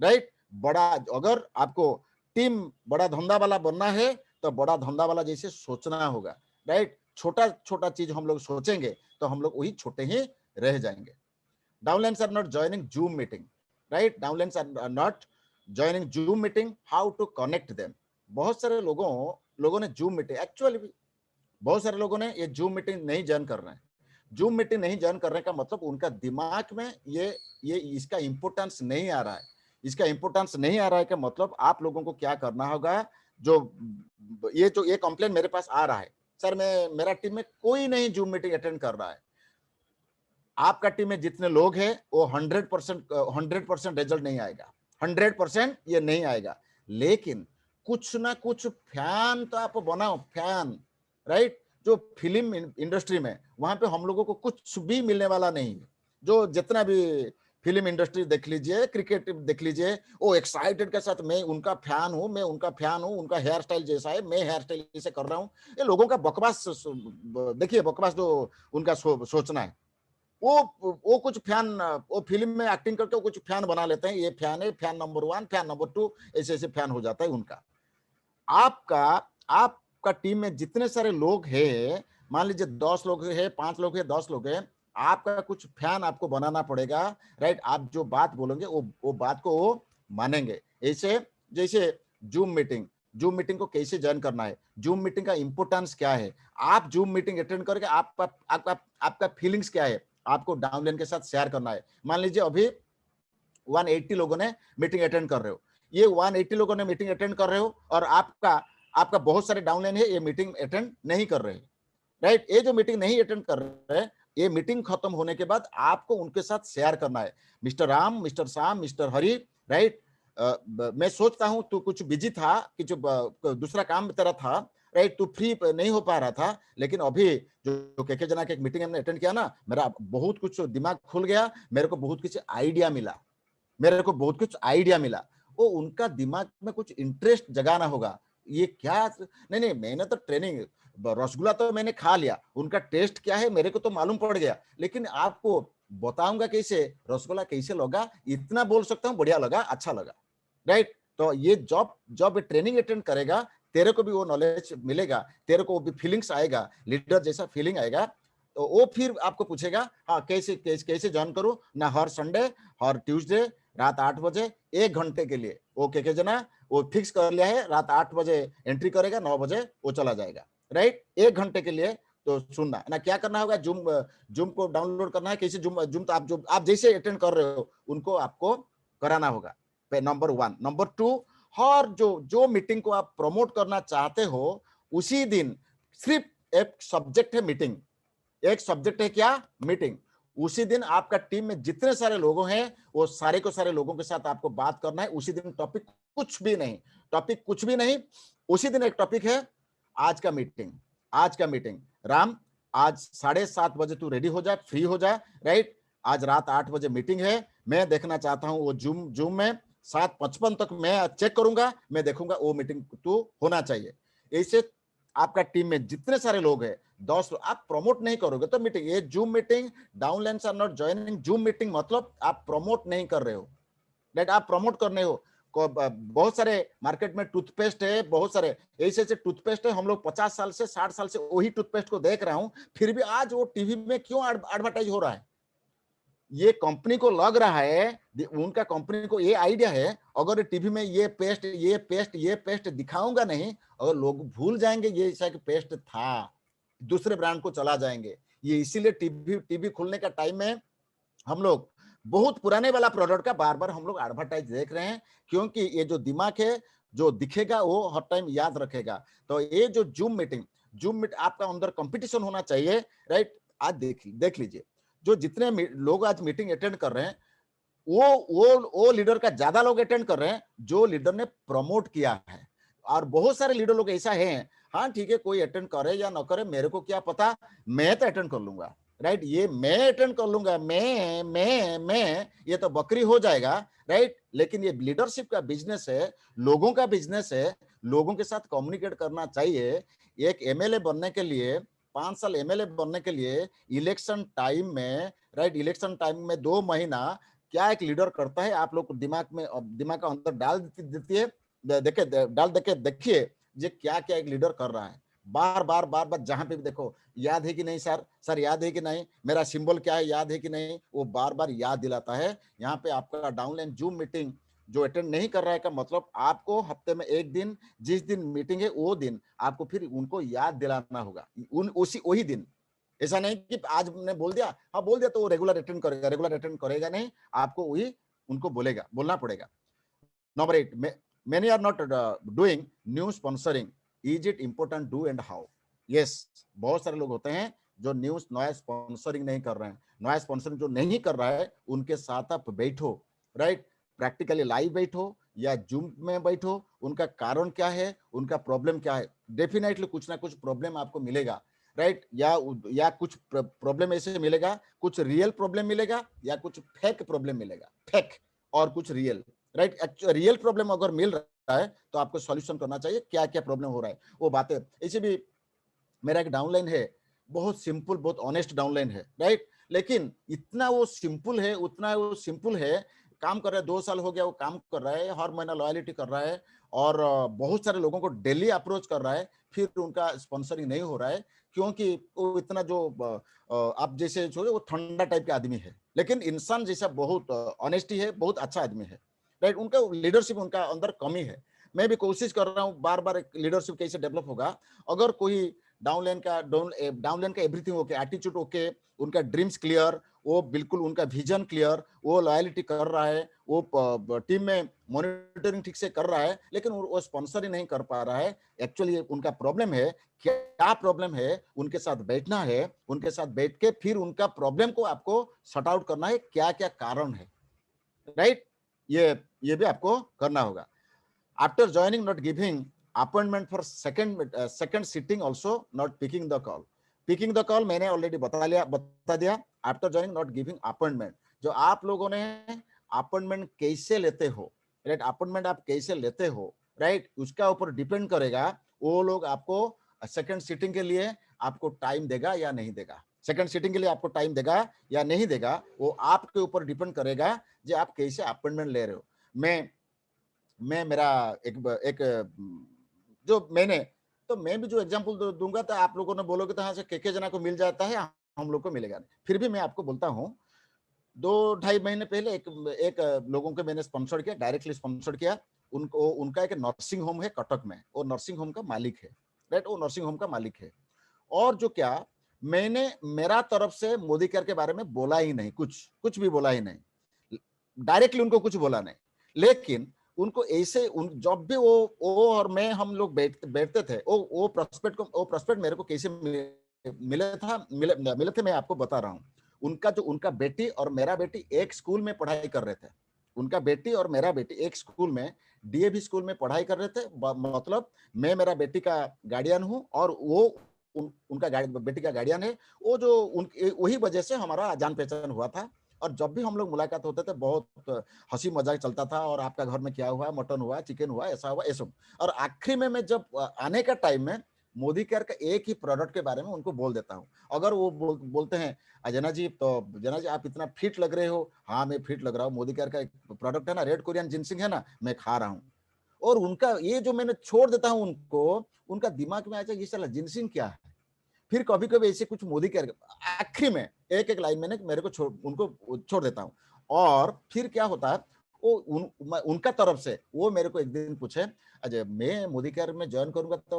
राइट। बड़ा, अगर आपको टीम बड़ा धंधा वाला बनना है तो बड़ा धंधा वाला जैसे सोचना होगा, राइट। छोटा छोटा चीज हम लोग सोचेंगे तो हम लोग वही छोटे ही रह जाएंगे। Downlines are not joining Zoom meeting, right, downlines are not joining Zoom meeting, how to connect them. बहुत सारे लोगों ने जूम मीटिंग, एक्चुअली बहुत सारे लोगों ने ये जूम मीटिंग नहीं ज्वाइन कर रहे हैं। जूम मीटिंग नहीं ज्वाइन करने का मतलब उनका दिमाग में ये इसका इंपोर्टेंस नहीं आ रहा है। इसका इंपोर्टेंस नहीं आ रहा है का मतलब आप लोगों को क्या करना होगा, जो ये कंप्लेन मेरे पास आ रहा है, सर मेरा टीम में कोई नहीं जूम मीटिंग अटेंड कर रहा है। आपका टीम में जितने लोग हैं वो 100% रिजल्ट नहीं आएगा, 100% ये नहीं आएगा, लेकिन कुछ ना कुछ फैन तो आप बनाओ, फैन, राइट। जो फिल्म इंडस्ट्री में, वहां पे हम लोगों को कुछ भी मिलने वाला नहीं है। जो जितना भी फिल्म इंडस्ट्री देख लीजिए, क्रिकेट देख लीजिए, वो एक्साइटेड के साथ मैं उनका फैन हूं, उनका हेयर स्टाइल जैसा है, मैं हेयर स्टाइल इसे कर रहा हूं। ये लोगों का बकवास देखिए, बकवास जो उनका सोचना है, वो कुछ फैन, वो फिल्म में एक्टिंग करके वो कुछ फैन बना लेते हैं, ये फैन है, फैन नंबर 1, फैन नंबर 2, ऐसे ऐसे फैन हो जाता है उनका। आपका टीम में जितने सारे लोग हैं, मान लीजिए 10 लोग हैं, 5 लोग हैं, 10 लोग हैं, आपका कुछ फैन आपको बनाना पड़ेगा, राइट। आप जो बात बोलेंगे वो बात को वो मानेंगे। ऐसे जैसे जूम मीटिंग को कैसे ज्वाइन करना है, जूम मीटिंग का इंपोर्टेंस क्या है, आप जूम मीटिंग अटेंड करके आपका फीलिंग्स क्या है, आपको डाउनलाइन के साथ शेयर करना है। मान लीजिए अभी 180 लोगों ने मीटिंग अटेंड कर रहे हो, ये 180 लोगों ने मीटिंग अटेंड कर रहे हो, और आपका बहुत सारे डाउनलाइन है, ये मीटिंग अटेंड नहीं कर रहे, राइट। ये जो मीटिंग नहीं अटेंड कर रहे हैं, ये मीटिंग खत्म होने के बाद आपको उनके साथ शेयर करना है, mister Ram, mister Shyam, mister Hari, right. मैं सोचता हूं तू कुछ बिजी था, कि जो दूसरा काम तेरा था, राइट, तू फ्री नहीं हो पा रहा था, लेकिन अभी जो के जना के एक मीटिंग हमने अटेंड किया ना, मेरा बहुत कुछ दिमाग खुल गया, मेरे को बहुत कुछ आइडिया मिला। वो उनका दिमाग में कुछ इंटरेस्ट जगाना होगा, ये क्या, नहीं, मैंने तो ट्रेनिंग, रसगुल्ला तो मैंने खा लिया, उनका टेस्ट क्या है मेरे को तो मालूम पड़ गया, लेकिन आपको बताऊंगा कैसे, रसगुल्ला कैसे लगा, इतना बोल सकता हूँ, बढ़िया लगा, अच्छा लगा, राइट। तो ये जॉब ट्रेनिंग अटेंड करेगा, तेरे को भी वो नॉलेज मिलेगा, तेरे को भी फीलिंग्स आएगा, लीडर जैसा फीलिंग आएगा, तो वो फिर आपको पूछेगा, हाँ कैसे ज्वाइन करूं ना, हर संडे, हर ट्यूसडे रात 8 बजे 1 घंटे के लिए, वो के जना वो फिक्स कर लिया है, रात 8 बजे एंट्री करेगा, 9 बजे वो चला जाएगा, राइट। 1 घंटे के लिए तो सुनना ना, क्या करना होगा, जूम को डाउनलोड करना है, कैसे जूम तो आप जैसे अटेंड कर रहे हो उनको आपको कराना होगा, नंबर 1। नंबर 2, और जो मीटिंग को आप प्रमोट करना चाहते हो, उसी दिन सिर्फ एक सब्जेक्ट है मीटिंग, एक सब्जेक्ट है क्या, मीटिंग। उसी दिन आपका टीम में जितने सारे लोग हैं, वो सारे को सारे लोगों के साथ आपको बात करना है। उसी दिन टॉपिक कुछ भी नहीं, उसी दिन एक टॉपिक है, आज का मीटिंग। राम, आज 7:30 बजे तू रेडी हो जा, फ्री हो जा, राइट। आज रात 8 बजे मीटिंग है, मैं देखना चाहता हूं वो जूम में 7:55 तक मैं चेक करूंगा, मैं देखूंगा वो मीटिंग तू होना चाहिए। ऐसे आपका टीम में जितने सारे लोग हैं 10 आप प्रमोट नहीं करोगे तो मीटिंग, ये Zoom meeting, downlines are not joining Zoom meeting, मतलब आप प्रमोट नहीं कर रहे हो, राइट? आप प्रमोट करने हो। बहुत सारे मार्केट में टूथपेस्ट है, बहुत सारे ऐसे ऐसे टूथपेस्ट है, हम लोग 50 साल से 60 साल से वही टूथपेस्ट को देख रहा हूं, फिर भी आज वो टीवी में क्यों एडवर्टाइज हो रहा है? ये कंपनी को लग रहा है, उनका कंपनी को ये आइडिया है, अगर टीवी में ये पेस्ट दिखाऊंगा नहीं, अगर लोग भूल जाएंगे ये ऐसा कि पेस्ट था, दूसरे ब्रांड को चला जाएंगे। ये इसीलिए टीवी टीवी खोलने का टाइम में हम लोग बहुत पुराने वाला प्रोडक्ट का बार बार हम लोग एडवर्टाइज देख रहे हैं, क्योंकि ये जो दिमाग है, जो दिखेगा वो हर टाइम याद रखेगा। तो ये जो जूम मीट आपका अंदर कंपटीशन होना चाहिए, राइट? आज देख लीजिए, जो जितने लोग आज मीटिंग अटेंड कर रहे हैं, वो लीडर का ज्यादा लोग अटेंड कर रहे हैं जो लीडर ने प्रमोट किया है। और बहुत सारे लीडर लोग ऐसा है, हाँ ठीक है, कोई अटेंड करे या ना करे मेरे को क्या पता, मैं तो अटेंड कर लूंगा, राइट? ये मैं अटेंड कर लूंगा, मैं ये तो बकरी हो जाएगा, राइट? लेकिन ये लीडरशिप का बिजनेस है, लोगों का बिजनेस है, लोगों के साथ कम्युनिकेट करना चाहिए। एक एमएलए बनने के लिए, 5 साल एमएलए बनने के लिए इलेक्शन टाइम में, राइट, इलेक्शन टाइम में 2 महीना क्या एक लीडर करता है, आप लोग दिमाग का अंदर डाल देती है, डाल देके देखिए ये क्या क्या एक लीडर कर रहा है। बार बार जहां पे भी देखो, याद है कि नहीं सर याद है कि नहीं, मेरा सिंबल क्या है याद है कि नहीं, वो बार बार याद दिलाता है। यहाँ पे आपका डाउनलाइन जूम मीटिंग जो अटेंड नहीं कर रहा है का मतलब आपको हफ्ते में एक दिन, जिस दिन मीटिंग है वो दिन आपको फिर उनको याद दिलाना होगा, उसी वही दिन। ऐसा नहीं कि आज ने बोल दिया, हाँ बोल दिया तो वो रेगुलर अटेंड करेगा नहीं, आपको वही उनको बोलना पड़ेगा। Number 8, many are not doing new sponsoring. Is it important do and how? Yes, बहुत सारे लोग होते हैं जो नया स्पॉन्सरिंग नहीं कर रहे हैं। नया स्पॉन्सरिंग जो नहीं कर रहा है उनके साथ आप बैठो, राइट? प्रैक्टिकली लाइव बैठो या जूम में बैठो, उनका कारण क्या है, उनका प्रॉब्लम क्या है। डेफिनेटली कुछ ना कुछ प्रॉब्लम आपको मिलेगा, राइट? या कुछ प्रॉब्लम ऐसे मिलेगा, कुछ रियल प्रॉब्लम मिलेगा या कुछ फेक प्रॉब्लम मिलेगा, फेक और कुछ रियल, राइट? रियल प्रॉब्लम अगर मिल रहा है तो आपको सॉल्यूशन करना चाहिए, क्या क्या प्रॉब्लम हो रहा है वो बातें। इसी भी मेरा एक डाउनलाइन है, बहुत सिंपल, बहुत ऑनेस्ट डाउनलाइन है, राइट? लेकिन इतना वो सिंपल है, उतना वो सिंपल है, काम कर रहा है, 2 साल हो गया वो काम कर रहा है, हर महीना लॉयलिटी कर रहा है और बहुत सारे लोगों को डेली अप्रोच कर रहा है, फिर उनका स्पॉन्सरिंग नहीं हो रहा है, क्योंकि वो इतना जो आप जैसे छोड़े, वो ठंडा टाइप का आदमी है, लेकिन इंसान जैसा बहुत ऑनेस्टी है, बहुत अच्छा आदमी है, राइट? उनका लीडरशिप उनका अंदर कमी है। मैं भी कोशिश कर रहा हूँ बार बार, लीडरशिप कैसे डेवलप होगा। अगर कोई डाउनलाइन का एवरीथिंग ओके, एटीट्यूड ओके, उनका ड्रीम्स क्लियर, वो बिल्कुल उनका विजन क्लियर, वो लॉयलिटी कर रहा है, वो टीम में मॉनिटरिंग ठीक से कर रहा है, लेकिन वो स्पॉन्सर ही नहीं कर पा रहा है। एक्चुअली उनका प्रॉब्लम है, क्या प्रॉब्लम है, उनके साथ बैठना है, उनके साथ बैठ के फिर उनका प्रॉब्लम को आपको सॉर्ट आउट करना है, क्या क्या कारण है, राइट? ये भी आपको करना होगा। After joining, not giving appointment for second sitting, also not picking the call. Picking the call मैंने ऑलरेडी बता दिया। After joining, not giving appointment, जो आप लोगों ने अपॉइंटमेंट कैसे लेते हो, राइट? अपॉइंटमेंट आप कैसे लेते हो, राइट? उसका ऊपर डिपेंड करेगा वो लोग आपको सेकंड सीटिंग के लिए आपको टाइम देगा या नहीं देगा। सेकंड सीटिंग के लिए आपको टाइम देगा या नहीं देगा, वो आपके ऊपर डिपेंड करेगा जो आप कैसे अपॉइंटमेंट ले रहे हो। मैं मेरा एक जो मैंने तो मैं भी जो एग्जांपल दूंगा तो आप लोगों ने बोलोगे तो हाँ से के जना को मिल जाता है, हम लोग को मिलेगा नहीं। फिर भी मैं आपको बोलता हूँ, 2-2.5 महीने पहले एक लोगों को मैंने स्पॉन्सर किया, डायरेक्टली स्पॉन्सर किया। उनको उनका एक नर्सिंग होम है कटक में, वो नर्सिंग होम का मालिक है, राइट? वो नर्सिंग होम का मालिक है। और जो क्या, मैंने मेरा तरफ से मोदी केयर के बारे में बोला ही नहीं, कुछ भी बोला ही नहीं, डायरेक्टली उनको कुछ बोला नहीं। लेकिन उनको ऐसे जब भी वो और मैं हम लोग बैठते थे, वो प्रोस्पेक्ट मेरे को कैसे मिले थे, मैं आपको बता रहा हूँ। उनका बेटी और मेरा बेटी एक स्कूल में पढ़ाई कर रहे थे। उनका बेटी और मेरा बेटी एक स्कूल में, डीएवी स्कूल में पढ़ाई कर रहे थे। मतलब मैं मेरा बेटी का गार्डियन हूँ और वो उनका बेटी का गार्डियन है। वो जो वही वजह से हमारा जान पहचान हुआ था। और जब भी हम लोग मुलाकात होते थे बहुत हंसी मजाक चलता था, और आपका घर में क्या हुआ, मटन हुआ, चिकन हुआ, ऐसा हुआ, ये सब। और आखिरी में मैं जब आने का टाइम में मोदी केयर का एक ही प्रोडक्ट के बारे में उनको बोल देता हूँ। अगर वो बोलते हैं जना जी, तो जना जी आप इतना फिट लग रहे हो, हाँ मैं फिट लग रहा हूँ, मोदी केयर का एक प्रोडक्ट है ना, रेड कोरियन जिनसिंग है ना, मैं खा रहा हूँ। और उनका ये जो मैंने छोड़ देता हूँ उनको, उनका दिमाग में आ जाए ये साला जिनसिंग क्या है। फिर कभी-कभी ऐसे कुछ मोदी केयर आखिरी में एक-एक लाइन मैंने मेरे को उनको छोड़ देता हूँ। और फिर क्या होता है, वो उनका तरफ से वो मेरे को एक दिन पूछे, अजय मैं मोदी केयर में जॉइन करूँगा तो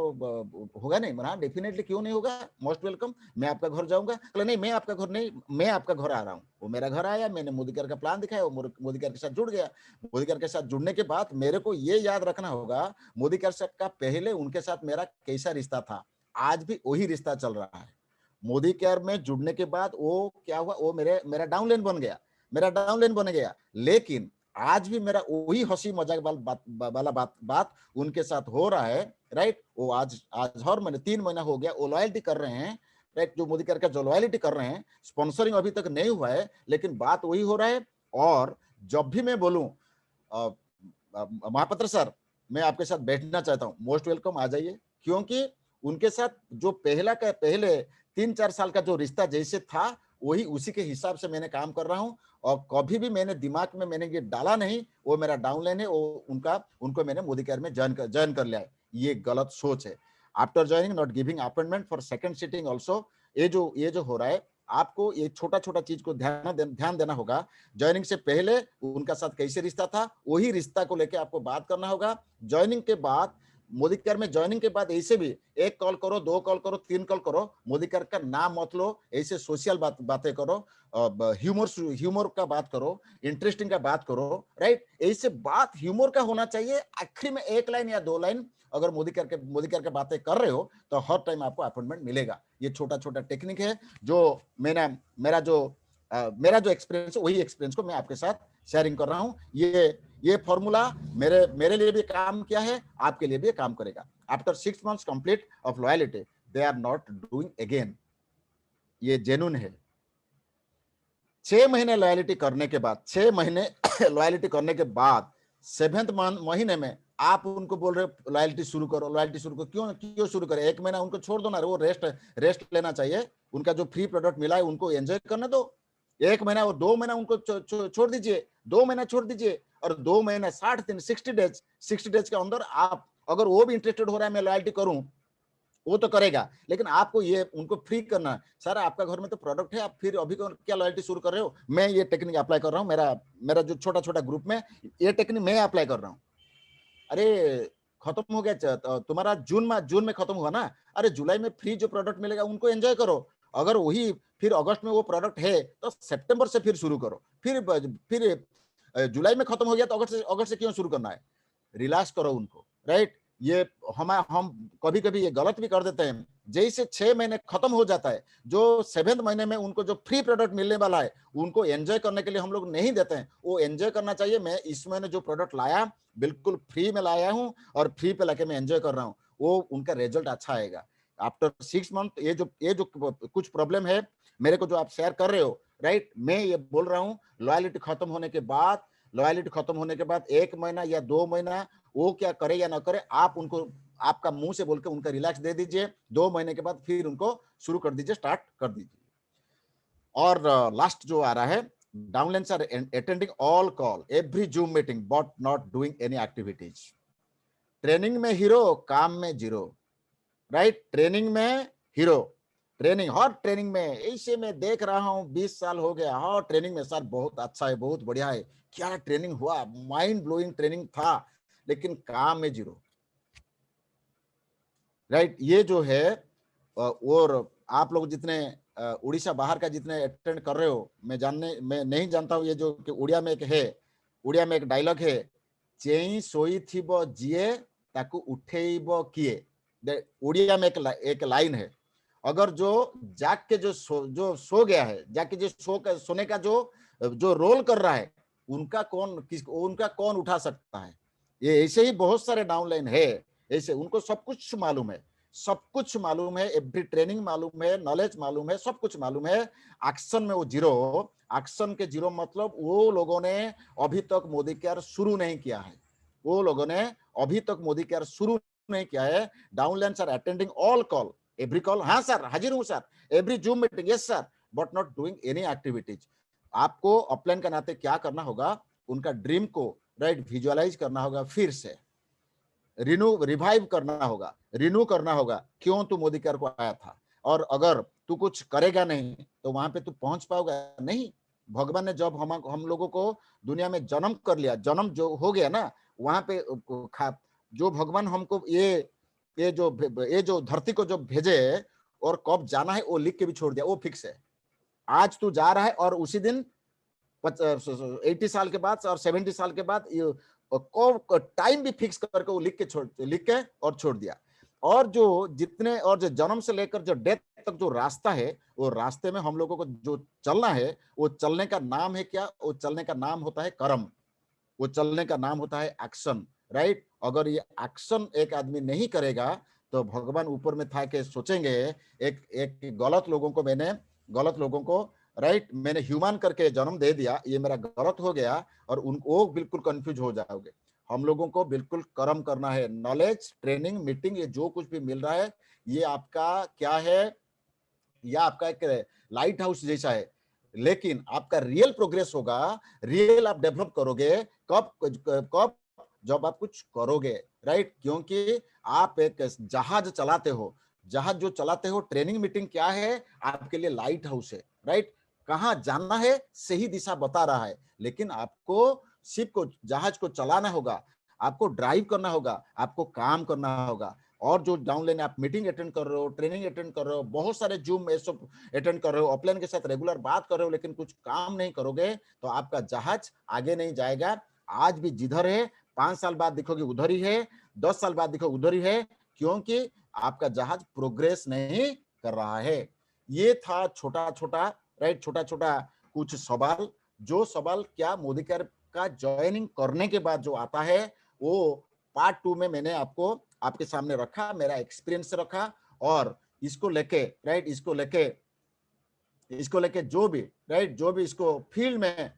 होगा नहीं? मैंने, हाँ डेफिनिटली क्यों नहीं होगा? मोस्ट वेलकम, मैं आपका घर जाऊँगा। बोला नहीं मैं आपका घर नहीं, मैं आपका घर आ रहा हूँ। वो मेरा घर आया, मैंने मोदी केयर का प्लान दिखाया, वो मोदी केयर के साथ जुड़ गया। मोदी केयर के साथ जुड़ने के बाद मेरे को ये याद रखना होगा, मोदी केयर से का पहले उनके साथ मेरा कैसा रिश्ता था। आज भी वही रिश्ता चल रहा है। मोदी केयर में जुड़ने के बाद वो क्या हुआ, वो मेरा डाउनलाइन बन गया, मेरा डाउनलाइन बन गया। लेकिन आज भी मेरा वही हंसी मजाक वाला बात उनके साथ हो रहा है, राइट। वो आज आज हर महीने 3 महीना हो गया वो लॉयल्टी कर रहे हैं, राइट। जो मोदी केयर का जो लॉयल्टी कर रहे हैं, स्पॉन्सरिंग अभी तक नहीं हुआ है, लेकिन बात वही हो रहा है। और जब भी मैं बोलूं महापात्र सर मैं आपके साथ बैठना चाहता हूँ, मोस्ट वेलकम आ जाइए। क्योंकि उनके साथ जो पहले 3-4 साल का जो रिश्ता जैसे था, वही उसी के हिसाब से मैंने काम कर रहा हूँ। और कभी भी मैंने दिमाग में मैंने ये डाला नहीं, वो मेरा डाउनलाइन है, वो उनको मैंने मोदी केयर में ज्वाइन कर लिया है। ये गलत सोच है। After joining not giving appointment for second sitting also, ये जो हो रहा है, आपको ये छोटा चीज को ध्यान देना होगा। ज्वाइनिंग से पहले उनका साथ कैसे रिश्ता था, वही रिश्ता को लेकर आपको बात करना होगा। ज्वाइनिंग के बाद, मोदी केयर में ज्वाइनिंग के बाद ऐसे भी 1 कॉल करो, 2 कॉल करो, 3 कॉल करो, मोदी केयर का नाम मत लो, ऐसे सोशल बातें करो, ह्यूमर का बात करो, इंटरेस्टिंग का बात करो, राइट। ऐसे बात ह्यूमर का होना चाहिए। आखिरी में 1 लाइन या 2 लाइन अगर मोदी केयर के बातें कर रहे हो, तो हर टाइम आपको अपॉइंटमेंट मिलेगा। ये छोटा टेक्निक है जो मेरा जो एक्सपीरियंस है, वही एक्सपीरियंस को मैं आपके साथ शेयरिंग कर रहा हूँ। ये फॉर्मूला मेरे लिए भी काम किया है, आपके लिए भी काम करेगा। After 6 months complete of loyalty, they are not doing again. ये जेन्युइन है। 6 महीने लॉयलिटी करने के बाद, 6 महीने लॉयलिटी करने के बाद 7th महीने में आप उनको बोल रहे हो लॉयलिटी शुरू करो, लॉयलिटी शुरू करो। क्यों शुरू करें? 1 महीना उनको छोड़ दो ना, वो रेस्ट लेना चाहिए। उनका जो फ्री प्रोडक्ट मिला है उनको एंजॉय करने दो। 1 महीना और 2 महीना उनको छोड़ दीजिए, 2 महीना छोड़ दीजिए, और 2 महीना 60 दिन 60 डेज के अंदर आप, अगर वो भी इंटरेस्टेड हो रहा है मैं लॉयल्टी करूं, वो तो करेगा। लेकिन आपको ये उनको फ्री करना है। सर आपका घर में तो प्रोडक्ट है, आप फिर अभी क्या लॉयल्टी शुरू कर रहे हो? मैं ये टेक्निक अप्लाई कर रहा हूँ, मेरा जो छोटा ग्रुप में ये टेक्निक मैं अप्लाई कर रहा हूँ। अरे खत्म हो गया तुम्हारा, जून में खत्म हुआ ना, अरे जुलाई में फ्री जो प्रोडक्ट मिलेगा उनको एंजॉय करो। अगर वही फिर अगस्त में वो प्रोडक्ट है, तो सितंबर से फिर शुरू करो। फिर जुलाई में खत्म हो गया तो अगस्त से क्यों शुरू करना है? रिलैक्स करो उनको, राइट। ये हम कभी कभी ये गलत भी कर देते हैं। जैसे 6 महीने खत्म हो जाता है, जो 7th महीने में उनको जो फ्री प्रोडक्ट मिलने वाला है, उनको एंजॉय करने के लिए हम लोग नहीं देते हैं। वो एंजॉय करना चाहिए। मैं इस महीने जो प्रोडक्ट लाया, बिल्कुल फ्री में लाया हूं, और फ्री पे लाके मैं एंजॉय कर रहा हूं, वो उनका रिजल्ट अच्छा आएगा। आफ्टर 6 मंथ ये जो कुछ प्रॉब्लम है मेरे को जो आप शेयर कर रहे हो, राइट, मैं ये बोल रहा हूँ लॉयलिटी खत्म होने के बाद 1 महीना या 2 महीना वो क्या करे या ना करे, आप उनको आपका मुंह से बोल के उनका रिलैक्स दे दीजिए। 2 महीने के बाद फिर उनको शुरू कर दीजिए, स्टार्ट कर दीजिए। और लास्ट जो आ रहा है, downlines are attending all call every Zoom meeting but not doing any activities. Training में हीरो, काम में जीरो, राइट। ट्रेनिंग में हीरो, हर ट्रेनिंग में ऐसे मैं देख रहा हूँ, 20 साल हो गया, हर ट्रेनिंग में सर बहुत अच्छा है, बहुत बढ़िया है, क्या ट्रेनिंग हुआ, माइंड ब्लोइंग ट्रेनिंग था, लेकिन काम में जीरो, राइट। ये जो है और आप लोग जितने उड़ीसा बाहर का जितने अटेंड कर रहे हो, मैं नहीं जानता हूँ ये जो कि उड़िया में एक डायलॉग है, चेई सोई थिबो जिए ताकू उठेइबो किए। उड़िया में एक लाइन है, अगर जो जाग के जो सो गया है, जाग के जो सोने का जो रोल कर रहा है, उनका कौन उठा सकता है? ये ऐसे ही बहुत सारे डाउनलाइन है, ऐसे उनको सब कुछ मालूम है, एवरी ट्रेनिंग मालूम है, नॉलेज मालूम है, सब कुछ मालूम है। एक्शन में वो जीरो। एक्शन के जीरो मतलब वो लोगों ने अभी तक मोदी केयर शुरू नहीं किया है, वो लोगों ने अभी तक मोदी केयर शुरू नहीं किया है, downlines are attending all call, every call, हाँ सर हाजिर हूं sir, every Zoom meeting yes sir, but not doing any activities. आपको अपलाइन के नाते क्या करना होगा, उनका ड्रीम को राइट विजुअलाइज करना होगा, फिर से रिवाइव करना होगा, रिन्यू करना होगा, क्यों तू मोदी केयर को आया था, और अगर तू कुछ करेगा नहीं तो वहां पे तू पहुंच पाओगा नहीं। भगवान ने जब हम लोगों को दुनिया में जन्म कर लिया, जन्म जो हो गया ना, वहां पे जो भगवान हमको ये जो धरती को जो भेजे और कब जाना है वो लिख के भी छोड़ दिया, वो फिक्स है। आज तू जा रहा है और उसी दिन 80 साल के बाद और 70 साल के बाद टाइम भी फिक्स करके वो लिख के और छोड़ दिया। और जो जन्म से लेकर जो डेथ तक जो रास्ता है, वो रास्ते में हम लोगों को जो चलना है, वो चलने का नाम है क्या, वो चलने का नाम होता है कर्म, वो चलने का नाम होता है एक्शन, राइट। अगर ये एक्शन एक आदमी नहीं करेगा तो भगवान ऊपर में था के सोचेंगे एक गलत लोगों को राइट मैंने ह्यूमन करके जन्म दे दिया, ये मेरा गलत हो गया, और उनको बिल्कुल कंफ्यूज हो जाओगे। हम लोगों को बिल्कुल कर्म करना है, नॉलेज ट्रेनिंग मीटिंग ये जो कुछ भी मिल रहा है, ये आपका क्या है, या आपका एक लाइट हाउस जैसा है, लेकिन आपका रियल प्रोग्रेस होगा, रियल आप डेवलप करोगे कब कब जब आप कुछ करोगे, राइट। क्योंकि आप एक जहाज चलाते हो, जहाज जो चलाते हो, ट्रेनिंग मीटिंग क्या है, आपके लिए लाइट हाउस है, राइट। कहाँ जाना है सही दिशा बता रहा है, लेकिन आपको शिप को, जहाज को चलाना होगा, आपको ड्राइव करना होगा, आपको काम करना होगा। और जो डाउनलाइन आप मीटिंग अटेंड कर रहे हो, ट्रेनिंग अटेंड कर रहे हो, बहुत सारे जूम अटेंड कर रहे हो, ऑफलाइन के साथ रेगुलर बात कर रहे हो, लेकिन कुछ काम नहीं करोगे तो आपका जहाज आगे नहीं जाएगा। आज भी जिधर है 5 साल बाद दिखोगे उधर ही है, 10 साल बाद दिखोगे उधर ही है, क्योंकि आपका जहाज प्रोग्रेस नहीं कर रहा है। ये था छोटा छोटा राइट, छोटा छोटा कुछ सवाल, जो सवाल क्या मोदी केयर का ज्वाइनिंग करने के बाद जो आता है, वो पार्ट 2 में मैंने आपके सामने रखा, मेरा एक्सपीरियंस रखा, और इसको लेके राइट, इसको लेके जो भी इसको फील्ड में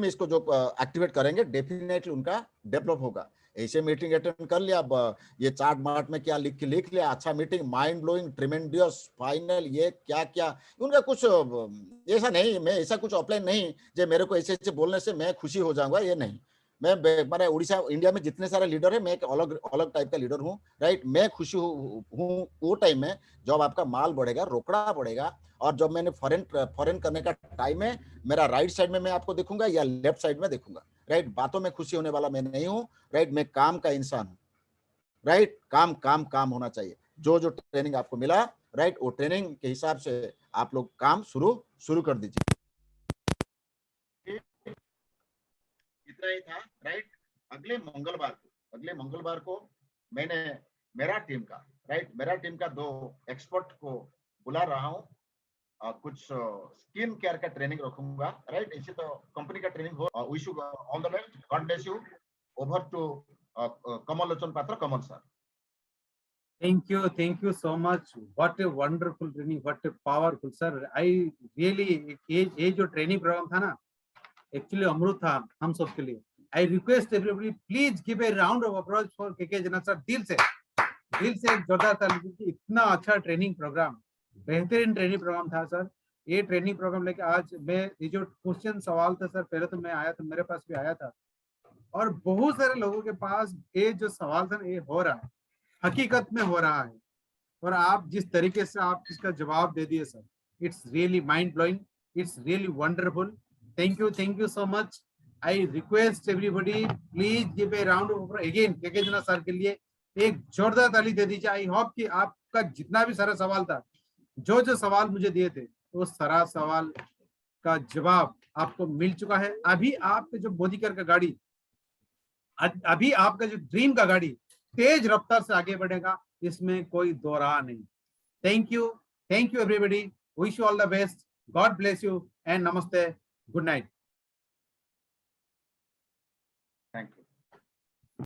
इसको जो एक्टिवेट करेंगे, डेफिनेटली उनका डेवलप होगा। ऐसे मीटिंग अटेंड कर लिया, ये चार्ट मार्ट में क्या लिख लिया, अच्छा meeting, mind blowing, tremendous, final, ये क्या क्या, उनका कुछ ऐसा नहीं, मैं ऐसा कुछ ऑफलाइन नहीं जो मेरे को ऐसे बोलने से मैं खुशी हो जाऊंगा, ये नहीं। मैं उड़ीसा इंडिया में जितने सारे लीडर है, मैं एक अलग अलग टाइप का लीडर हूँ, राइट। मैं खुशी हूँ वो टाइम में जब आपका माल बढ़ेगा, रोकड़ा बढ़ेगा, और जब मैंने फॉरेन करने का टाइम है, मेरा राइट साइड में मैं आपको देखूंगा या लेफ्ट साइड में देखूंगा, राइट। बातों में खुशी होने वाला मैं नहीं हूँ, राइट। मैं काम का इंसान हूँ, राइट। काम काम काम होना चाहिए। जो जो ट्रेनिंग आपको मिला, राइट, वो ट्रेनिंग के हिसाब से आप लोग काम शुरू कर दीजिए। इतना ही था, राइट। अगले मंगलवार को मैंने मेरा टीम का 2 एक्सपर्ट को बुला रहा हूँ, कुछ स्किन केयर का ट्रेनिंग रखूंगा, राइट। इसे तो कंपनी का ट्रेनिंग हो, wish you all the best, God bless you. Over to Kamal Lochan Patra, Kamal sir. Thank you so much. What a wonderful training, what a powerful sir. I really ये जो training programme था ना, actually अमृत था हम सब के लिए। I request everybody, please give A round of approach for के जना सर। दिल से जोरदार ताली दीजिए। इतना अच्छा ट्रेनिंग प्रोग्राम, बेहतरीन ट्रेनिंग प्रोग्राम था सर। ये ट्रेनिंग प्रोग्राम लेके आज मैं, ये जो क्वेश्चन सवाल था सर, पहले तो मैं आया था, मेरे पास भी आया था, और बहुत सारे लोगों के पास ये जो सवाल था ये हो रहा है, हकीकत में हो रहा है, और आप जिस तरीके से आप इसका जवाब दे दिए sir, it's really mind blowing, it's really wonderful. Thank you so much. I request everybody, please give A round of again के जना सर के लिए एक जोरदार ताली दे दीजिए। आई होप कि आपका जितना भी सारा सवाल था, जो सवाल मुझे दिए थे, वो सारा सवाल का जवाब आपको मिल चुका है। अभी आपके जो मोदी केयर का गाड़ी, अभी आपका जो ड्रीम का गाड़ी तेज रफ्तार से आगे बढ़ेगा, इसमें कोई दो राह नहीं। Thank you everybody, wish you all the best, God bless you and नमस्ते, गुड नाइट।